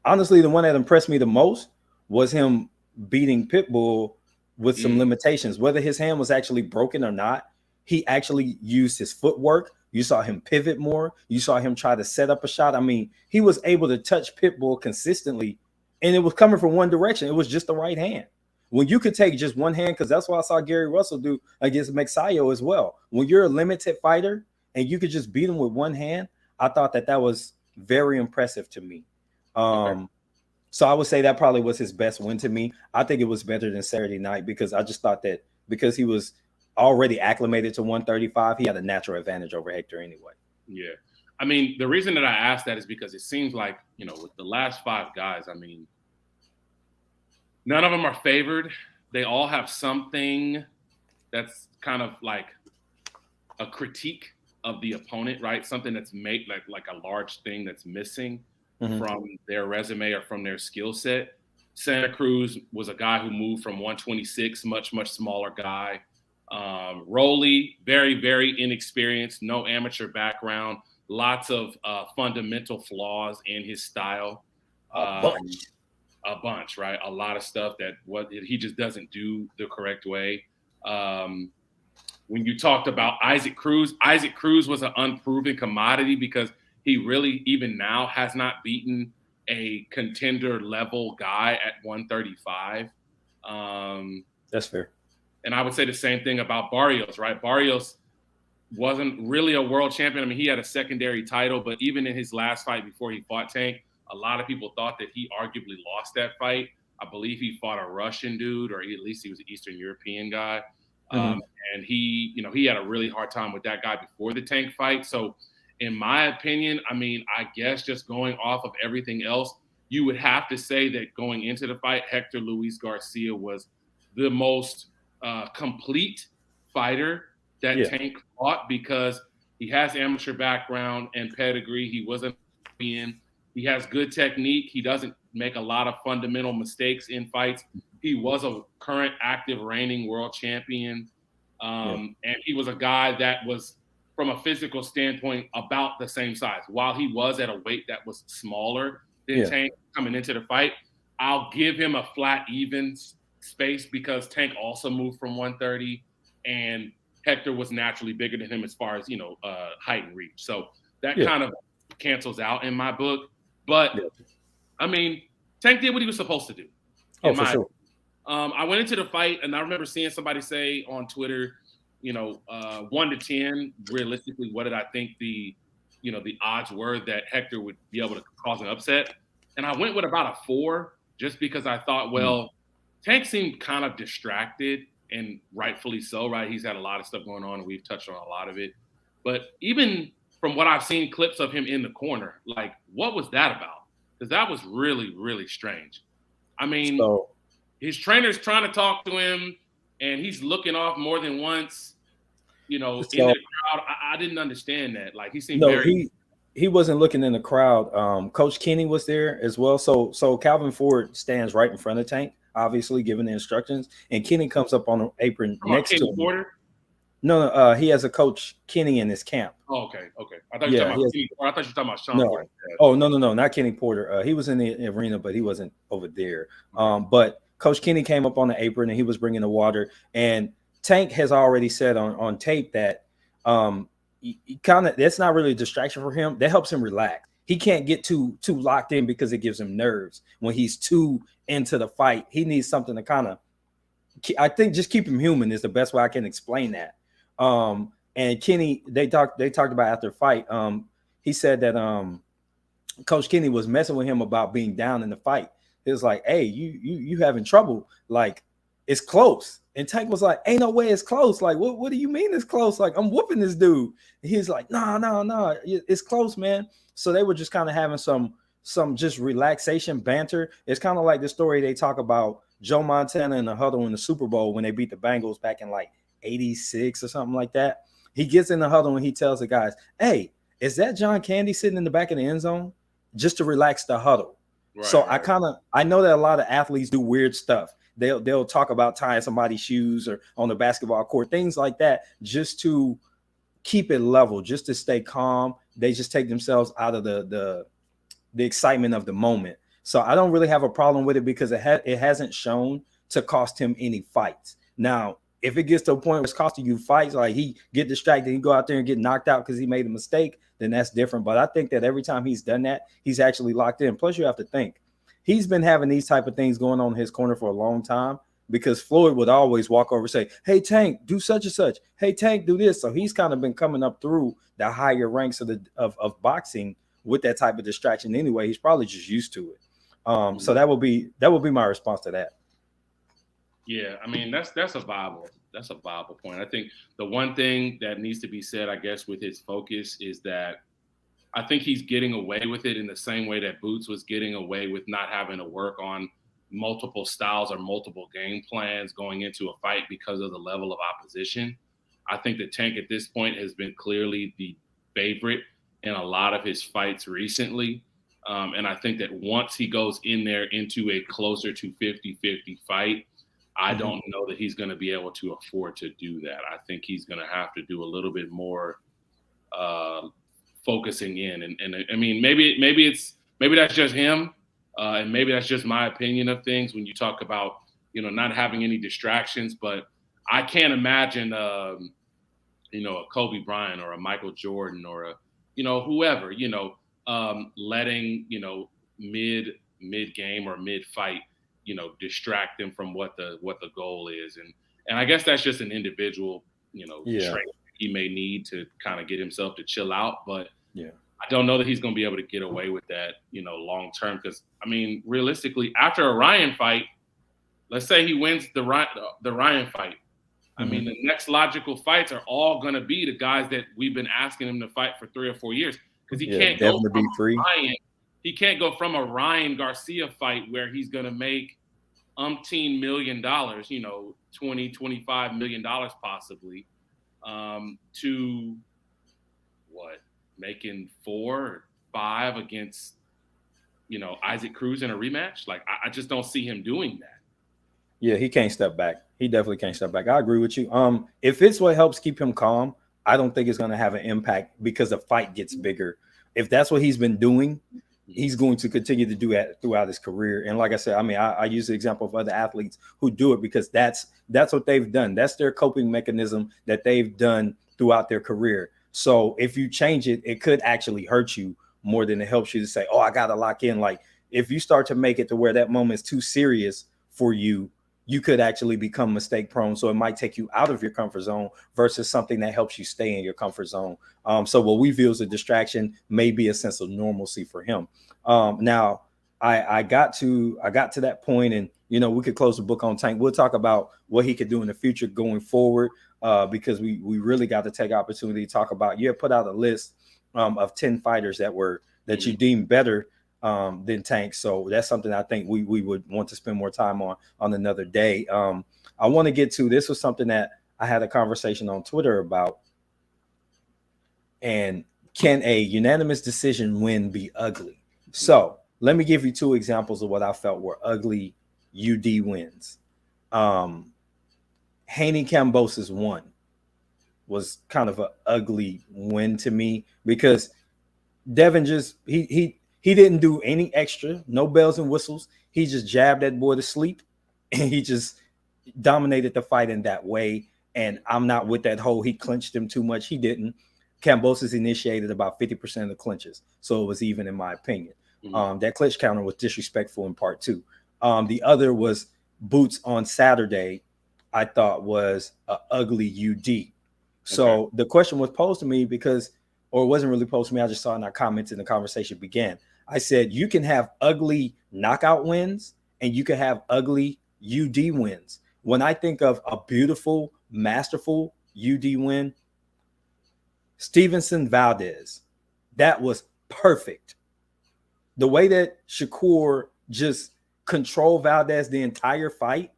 honestly, the one that impressed me the most was him beating Pitbull with some limitations. Whether his hand was actually broken or not, he actually used his footwork. You saw him pivot more. You saw him try to set up a shot. I mean, he was able to touch Pitbull consistently, and it was coming from one direction. It was just the right hand. When you could take just one hand, because that's what I saw Gary Russell do against Mexayo as well. When you're a limited fighter and you could just beat him with one hand, I thought that was very impressive to me. So I would say that probably was his best win to me. I think it was better than Saturday night because I just thought that because he was already acclimated to 135, he had a natural advantage over Hector anyway. Yeah. I mean, the reason that I asked that is because it seems like, with the last 5 guys, I mean, none of them are favored. They all have something that's kind of like a critique of the opponent, right? Something that's made like a large thing that's missing from their resume or from their skill set. Santa Cruz was a guy who moved from 126, much smaller guy. Rowley, very, very inexperienced, no amateur background, lots of fundamental flaws in his style. A bunch, right? A lot of stuff that he just doesn't do the correct way. When you talked about Isaac Cruz was an unproven commodity because he really, even now, has not beaten a contender level guy at 135. That's fair. And I would say the same thing about Barrios, right? Barrios wasn't really a world champion. I mean, he had a secondary title, but even in his last fight before he fought Tank, a lot of people thought that he arguably lost that fight. I believe he fought a Russian dude, or at least he was an Eastern European guy. And he had a really hard time with that guy before the Tank fight. So in my opinion, I mean, I guess just going off of everything else, you would have to say that going into the fight, Hector Luis Garcia was the most complete fighter that Tank fought because he has amateur background and pedigree. He wasn't in. He has good technique. He doesn't make a lot of fundamental mistakes in fights. He was a current active reigning world champion. And he was a guy that was, from a physical standpoint, about the same size. While he was at a weight that was smaller than Tank coming into the fight, I'll give him a flat even space because Tank also moved from 130 and Hector was naturally bigger than him as far as, height and reach. So that kind of cancels out in my book. But, I mean, Tank did what he was supposed to do. For sure. I went into the fight, and I remember seeing somebody say on Twitter, 1 to 10, realistically, what did I think the odds were that Hector would be able to cause an upset? And I went with about a 4 just because I thought, well, Tank seemed kind of distracted, and rightfully so, right? He's had a lot of stuff going on, and we've touched on a lot of it. But even from what I've seen clips of him in the corner, like, what was that about? Because that was really, really strange. I mean, his trainer's trying to talk to him, and he's looking off more than once, in the crowd. I didn't understand that. Like, he seemed he wasn't looking in the crowd. Coach Kenny was there as well. So Calvin Ford stands right in front of Tank, obviously giving the instructions, and Kenny comes up on the apron next to him. Porter? No, he has a coach, Kenny, in his camp. Oh, okay. I thought you were talking about Sean Porter. No, not Kenny Porter. He was in the arena, but he wasn't over there. But Coach Kenny came up on the apron, and he was bringing the water. And Tank has already said on tape that that's not really a distraction for him. That helps him relax. He can't get too locked in because it gives him nerves when he's too into the fight. He needs something to kind of, I think, just keep him human is the best way I can explain that. And Kenny, they talked about after the fight. He said that Coach Kenny was messing with him about being down in the fight. It was like, hey, you having trouble? Like, it's close. And Tank was like, ain't no way it's close. Like, what do you mean it's close? Like, I'm whooping this dude. And he's like, no, it's close, man. So they were just kind of having some just relaxation banter. It's kind of like the story they talk about Joe Montana in the huddle in the Super Bowl when they beat the Bengals back in like 86 or something like that. He gets in the huddle and he tells the guys, hey, is that John Candy sitting in the back of the end zone? Just to relax the huddle. Right, so right. I know that a lot of athletes do weird stuff. They'll talk about tying somebody's shoes or on the basketball court, things like that, just to keep it level, just to stay calm. They just take themselves out of the excitement of the moment. So I don't really have a problem with it because it hasn't shown to cost him any fights. Now, if it gets to a point where it's costing you fights, like he get distracted, he go out there and get knocked out because he made a mistake, then that's different. But I think that every time he's done that, he's actually locked in. Plus, you have to think, he's been having these type of things going on in his corner for a long time because Floyd would always walk over and say, hey, Tank, do such and such. Hey, Tank, do this. So he's kind of been coming up through the higher ranks of boxing with that type of distraction anyway. He's probably just used to it. So that would be my response to that. Yeah, I mean, that's a viable a viable point. I think the one thing that needs to be said, I guess, with his focus is that I think he's getting away with it in the same way that Boots was getting away with not having to work on multiple styles or multiple game plans going into a fight because of the level of opposition. I think that Tank at this point has been clearly the favorite in a lot of his fights recently. And I think that once he goes in there into a closer to 50-50 fight, I don't know that he's going to be able to afford to do that. I think he's going to have to do a little bit more focusing in. And I mean, maybe that's just him. And maybe that's just my opinion of things when you talk about, not having any distractions. But I can't imagine, a Kobe Bryant or a Michael Jordan or a, whoever, letting, mid game or mid fight, distract them from what the goal is. And I guess that's just an individual, trait he may need to kind of get himself to chill out. But I don't know that he's going to be able to get away with that, long term. Because, I mean, realistically, after a Ryan fight, let's say he wins the Ryan fight. I mean, the next logical fights are all going to be the guys that we've been asking him to fight for 3 or 4 years. Because he can't go from Ryan. He can't go from a Ryan Garcia fight where he's going to make umpteen $1 million, $20, $25 million possibly, to making 4 or 5 against, Isaac Cruz in a rematch. Like, I just don't see him doing that. Yeah, he can't step back. He definitely can't step back. I agree with you. If it's what helps keep him calm, I don't think it's going to have an impact because the fight gets bigger. If that's what he's been doing, he's going to continue to do that throughout his career. And like I said, I mean, I use the example of other athletes who do it because that's what they've done. That's their coping mechanism that they've done throughout their career. So if you change it, it could actually hurt you more than it helps you to say, oh, I got to lock in. Like if you start to make it to where that moment is too serious for you, you could actually become mistake prone. So it might take you out of your comfort zone versus something that helps you stay in your comfort zone. So what we view as a distraction may be a sense of normalcy for him. Now I got to that point and, we could close the book on Tank. We'll talk about what he could do in the future going forward because we really got to take opportunity to talk about, you have put out a list of 10 fighters that you deem better than Tank. So that's something I think we would want to spend more time on another day. I want to get to, this was something that I had a conversation on Twitter about. And can a unanimous decision win be ugly? So let me give you 2 examples of what I felt were ugly UD wins. Haney Kambosos won was kind of an ugly win to me because Devin just he didn't do any extra, no bells and whistles. He just jabbed that boy to sleep and he just dominated the fight in that way. And I'm not with that whole he clinched him too much. He didn't. Kambosos initiated about 50% of the clinches. So it was even in my opinion. That clinch counter was disrespectful in part 2. The other was Boots on Saturday, I thought was an ugly UD. So the question was posed to me or it wasn't really posed to me. I just saw in our comments and the conversation began. I said, you can have ugly knockout wins and you can have ugly UD wins. When I think of a beautiful, masterful UD win, Stevenson Valdez, that was perfect. The way that Shakur just controlled Valdez the entire fight,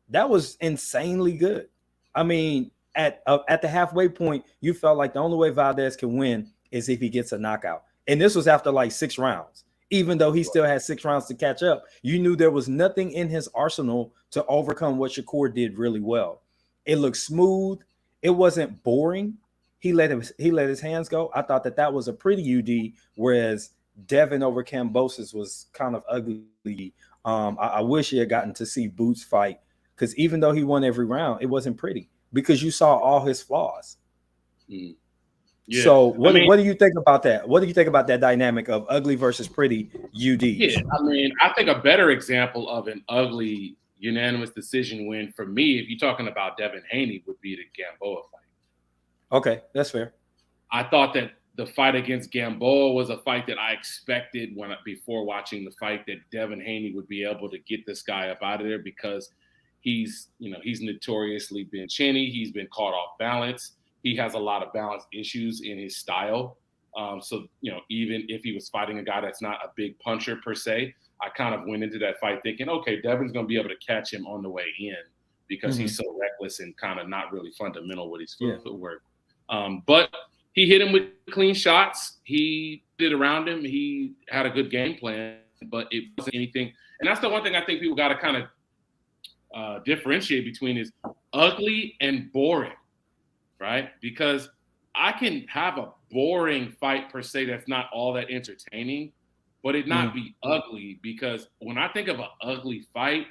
that was insanely good. I mean, at the halfway point, you felt like the only way Valdez can win is if he gets a knockout. And this was after like 6 rounds. Even though he still had 6 rounds to catch up, you knew there was nothing in his arsenal to overcome what Shakur did really well. It looked smooth. It wasn't boring. He let his hands go. I thought that was a pretty UD, whereas Devin over Kambosos was kind of ugly. I wish he had gotten to see Boots fight because even though he won every round, it wasn't pretty because you saw all his flaws. Yeah. So what do you think about that? What do you think about that dynamic of ugly versus pretty UDs? Yeah, I mean, I think a better example of an ugly unanimous decision win for me, if you're talking about Devin Haney, would be the Gamboa fight. Okay, that's fair. I thought that the fight against Gamboa was a fight that I expected before watching the fight that Devin Haney would be able to get this guy up out of there because He's notoriously been chinny. He's been caught off balance. He has a lot of balance issues in his style. So, even if he was fighting a guy that's not a big puncher per se, I kind of went into that fight thinking, okay, Devin's going to be able to catch him on the way in because he's so reckless and kind of not really fundamental with his footwork. But he hit him with clean shots. He did around him. He had a good game plan, but it wasn't anything. And that's the one thing I think people got to kind of differentiate between is ugly and boring, right? Because I can have a boring fight per se that's not all that entertaining, but it not be ugly, because when I think of an ugly fight,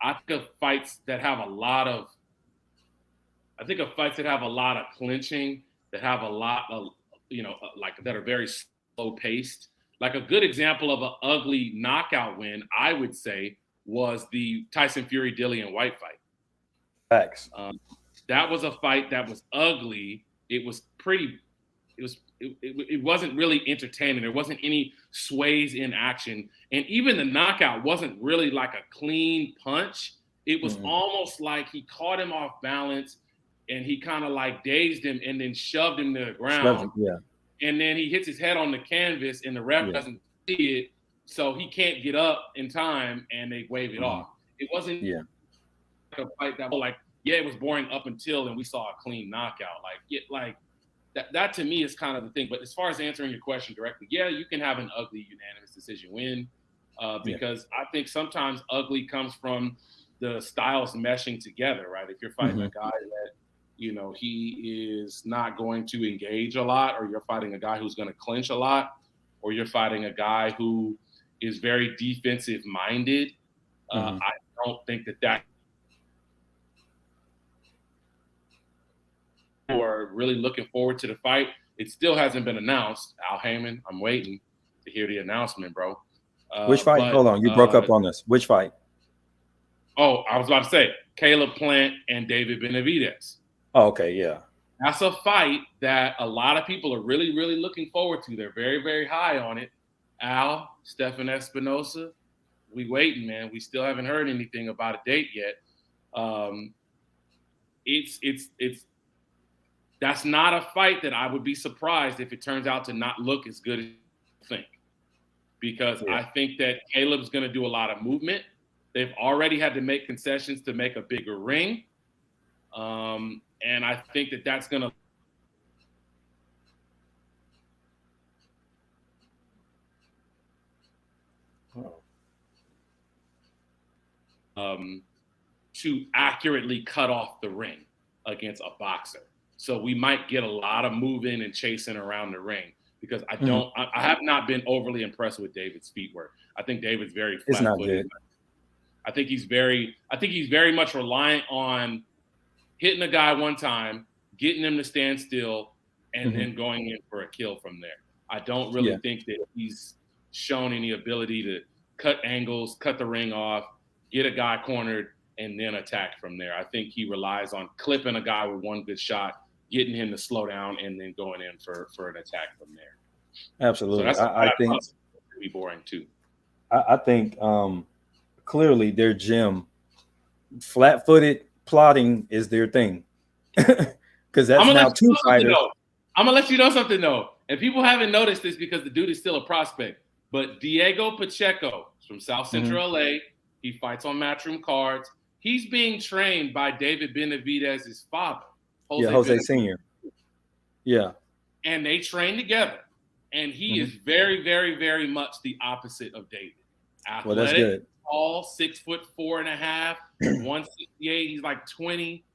I think of fights that have a lot of clinching, that have a lot of, like that are very slow paced. Like a good example of an ugly knockout win, I would say, was the Tyson Fury Dillian White fight. Facts. That was a fight that was ugly. It was pretty. It wasn't really entertaining. There wasn't any sways in action, and even the knockout wasn't really like a clean punch. It was almost like he caught him off balance, and he kind of like dazed him, and then shoved him to the ground. And then he hits his head on the canvas, and the ref doesn't see it, so he can't get up in time, and they wave it off. It wasn't like a fight that was like, it was boring up until, and we saw a clean knockout. That to me is kind of the thing. But as far as answering your question directly, you can have an ugly unanimous decision win, because I think sometimes ugly comes from the styles meshing together, right? If you're fighting a guy that, he is not going to engage a lot, or you're fighting a guy who's going to clinch a lot, or you're fighting a guy who is very defensive minded, I don't think that are really looking forward to the fight. It still hasn't been announced. Al Heyman, I'm waiting to hear the announcement, bro. Which fight? Hold on, you broke up on this. Which fight? Oh, I was about to say Caleb Plant and David Benavidez. Oh, okay, yeah. That's a fight that a lot of people are really, really looking forward to. They're very, very high on it. Al, Stephen Espinosa, we waiting, man. We still haven't heard anything about a date yet. That's not a fight that I would be surprised if it turns out to not look as good as you think. Because I think that Caleb's going to do a lot of movement. They've already had to make concessions to make a bigger ring. And I think that that's going to accurately cut off the ring against a boxer. So we might get a lot of moving and chasing around the ring, because I have not been overly impressed with David's feet work. I think David's very flat-footed. I think he's very much reliant on hitting a guy one time, getting him to stand still, and then going in for a kill from there. I don't really think that he's shown any ability to cut angles, cut the ring off, get a guy cornered, and then attack from there. I think he relies on clipping a guy with one good shot, getting him to slow down, and then going in for an attack from there. Absolutely. So I think it's going to be boring too. I think clearly their gym, flat-footed plotting is their thing. Because that's now two fighters. I'm going to let you know something, though. And people haven't noticed this because the dude is still a prospect. But Diego Pacheco from South Central LA, he fights on Matchroom cards. He's being trained by David Benavidez's father. Jose Sr. Yeah. And they train together. And he is very, very, very much the opposite of David. Athletic, well, that's good. Tall, 6'4.5", 168. He's like 20.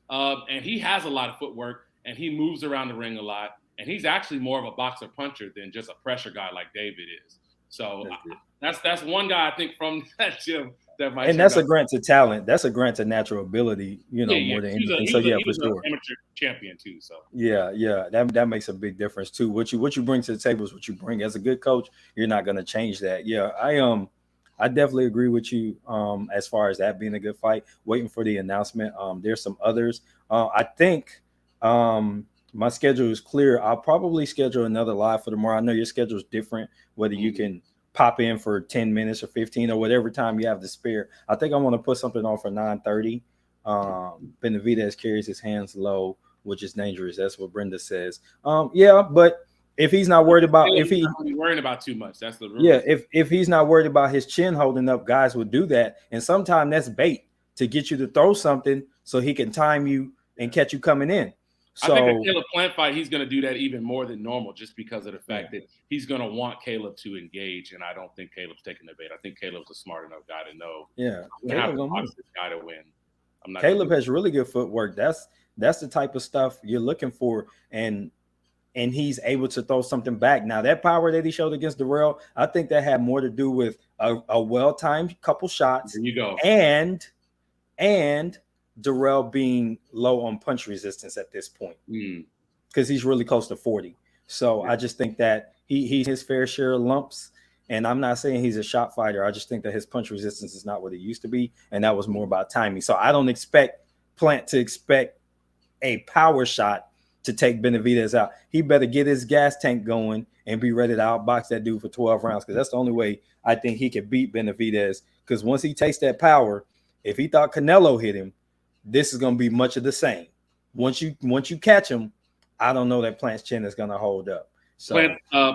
And he has a lot of footwork, and he moves around the ring a lot. And he's actually more of a boxer puncher than just a pressure guy like David is. So that's one guy I think from that gym that might. And that's a grant to talent. That's a grant to natural ability, more than anything. So for sure. Amateur champion too. So that makes a big difference too. What you bring to the table is what you bring. As a good coach, you're not going to change that. Yeah, I definitely agree with you as far as that being a good fight. Waiting for the announcement. There's some others. I think my schedule is clear. I'll probably schedule another live for tomorrow. I know your schedule is different, whether you can pop in for 10 minutes or 15 or whatever time you have to spare. I think I want to put something on for 9:30 Benavidez carries his hands low, which is dangerous. That's what Brenda says. Yeah, but if he's not worried about if he not really worrying about too much, that's the yeah, if he's not worried about his chin holding up, guys would do that. And sometimes that's bait to get you to throw something so he can time you and catch you coming in. So I think a Caleb Plant fight, he's going to do that even more than normal just because of the fact that he's going to want Caleb to engage, and I don't think Caleb's taking the bait. I think Caleb's a smart enough guy to know. Yeah, Caleb to watch this guy to win. Caleb has really good footwork. That's the type of stuff you're looking for, and he's able to throw something back. Now, that power that he showed against Darrell, I think that had more to do with a well-timed couple shots. There you go. And Darrell being low on punch resistance at this point because he's really close to 40. So I just think that he's his fair share of lumps. And I'm not saying he's a shot fighter. I just think that his punch resistance is not what it used to be. And that was more about timing. So I don't expect Plant to expect a power shot to take Benavidez out. He better get his gas tank going and be ready to outbox that dude for 12 rounds, because that's the only way I think he can beat Benavidez. Because once he takes that power, if he thought Canelo hit him, this is going to be much of the same. Once you catch him, I don't know that Plant's chin is going to hold up. So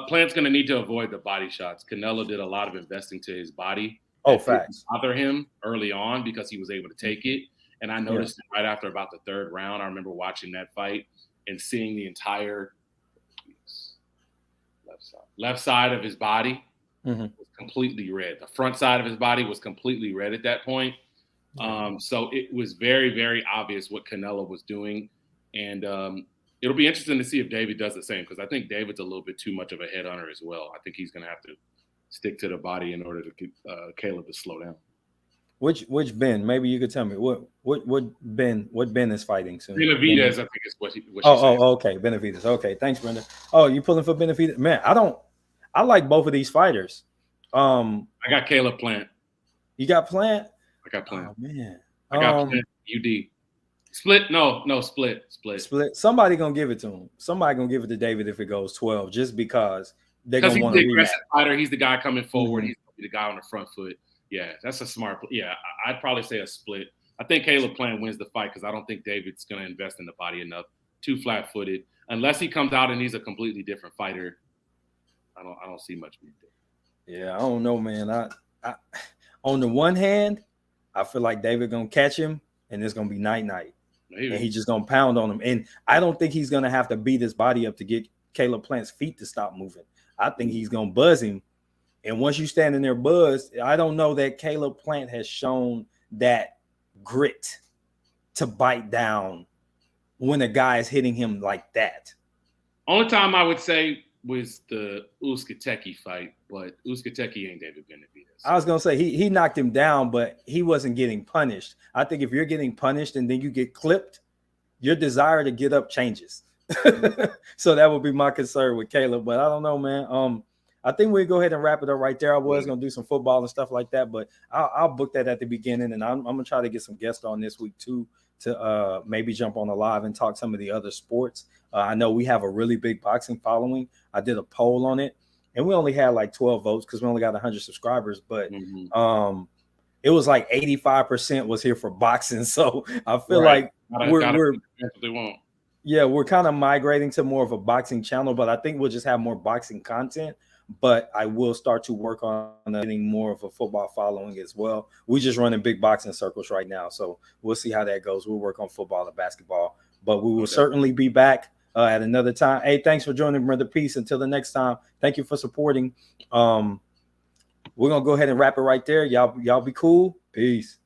Plant's going to need to avoid the body shots. Canelo did a lot of investing to his body. Facts. Bother him early on because he was able to take it. And I noticed it right after about the third round. I remember watching that fight and seeing the entire left side of his body was completely red. The front side of his body was completely red at that point. So it was very, very obvious what Canelo was doing. And it'll be interesting to see if David does the same, because I think David's a little bit too much of a headhunter as well. I think he's going to have to stick to the body in order to get Caleb to slow down. Which Ben? Maybe you could tell me what Ben is fighting soon. Benavidez, I think is what she said. Okay, Benavidez. Okay, thanks, Brenda. Oh, you pulling for Benavidez? Man, I like both of these fighters. I got Caleb Plant. You got Plant? I got Plant. Oh man, I got Plant. UD. Split? No, split. Somebody gonna give it to him. Somebody gonna give it to David if it goes 12, just because they're gonna want to rematch. Aggressive fighter. He's the guy coming forward. He's gonna be the guy on the front foot. Yeah, that's a smart. Yeah, I'd probably say a split. I think Caleb Plant wins the fight because I don't think David's going to invest in the body enough. Too flat-footed. Unless he comes out and he's a completely different fighter, I don't see much. Yeah, I don't know, man. I on the one hand, I feel like David gonna catch him and it's gonna be night. And he's just gonna pound on him. And I don't think he's gonna have to beat his body up to get Caleb Plant's feet to stop moving. I think he's gonna buzz him. And once you stand in there buzzed, I don't know that Caleb Plant has shown that grit to bite down when a guy is hitting him like that. Only time I would say was the Uskateki fight, but Uskateki ain't David Benavidez. I was going to say he knocked him down, but he wasn't getting punished. I think if you're getting punished and then you get clipped, your desire to get up changes. So that would be my concern with Caleb, but I don't know, man. I think we'll go ahead and wrap it up right there. I was going to do some football and stuff like that, but I'll book that at the beginning, and I'm going to try to get some guests on this week too to maybe jump on the live and talk some of the other sports. I know we have a really big boxing following. I did a poll on it, and we only had like 12 votes because we only got 100 subscribers, but it was like 85% was here for boxing. So I feel like we're kind of migrating to more of a boxing channel, but I think we'll just have more boxing content. But I will start to work on getting more of a football following as well. We're just running big boxing circles right now, so we'll see how that goes. We'll work on football and basketball, but we will certainly be back at another time. Hey, thanks for joining, brother. Peace. Until the next time, thank you for supporting. We're gonna go ahead and wrap it right there. Y'all be cool. Peace.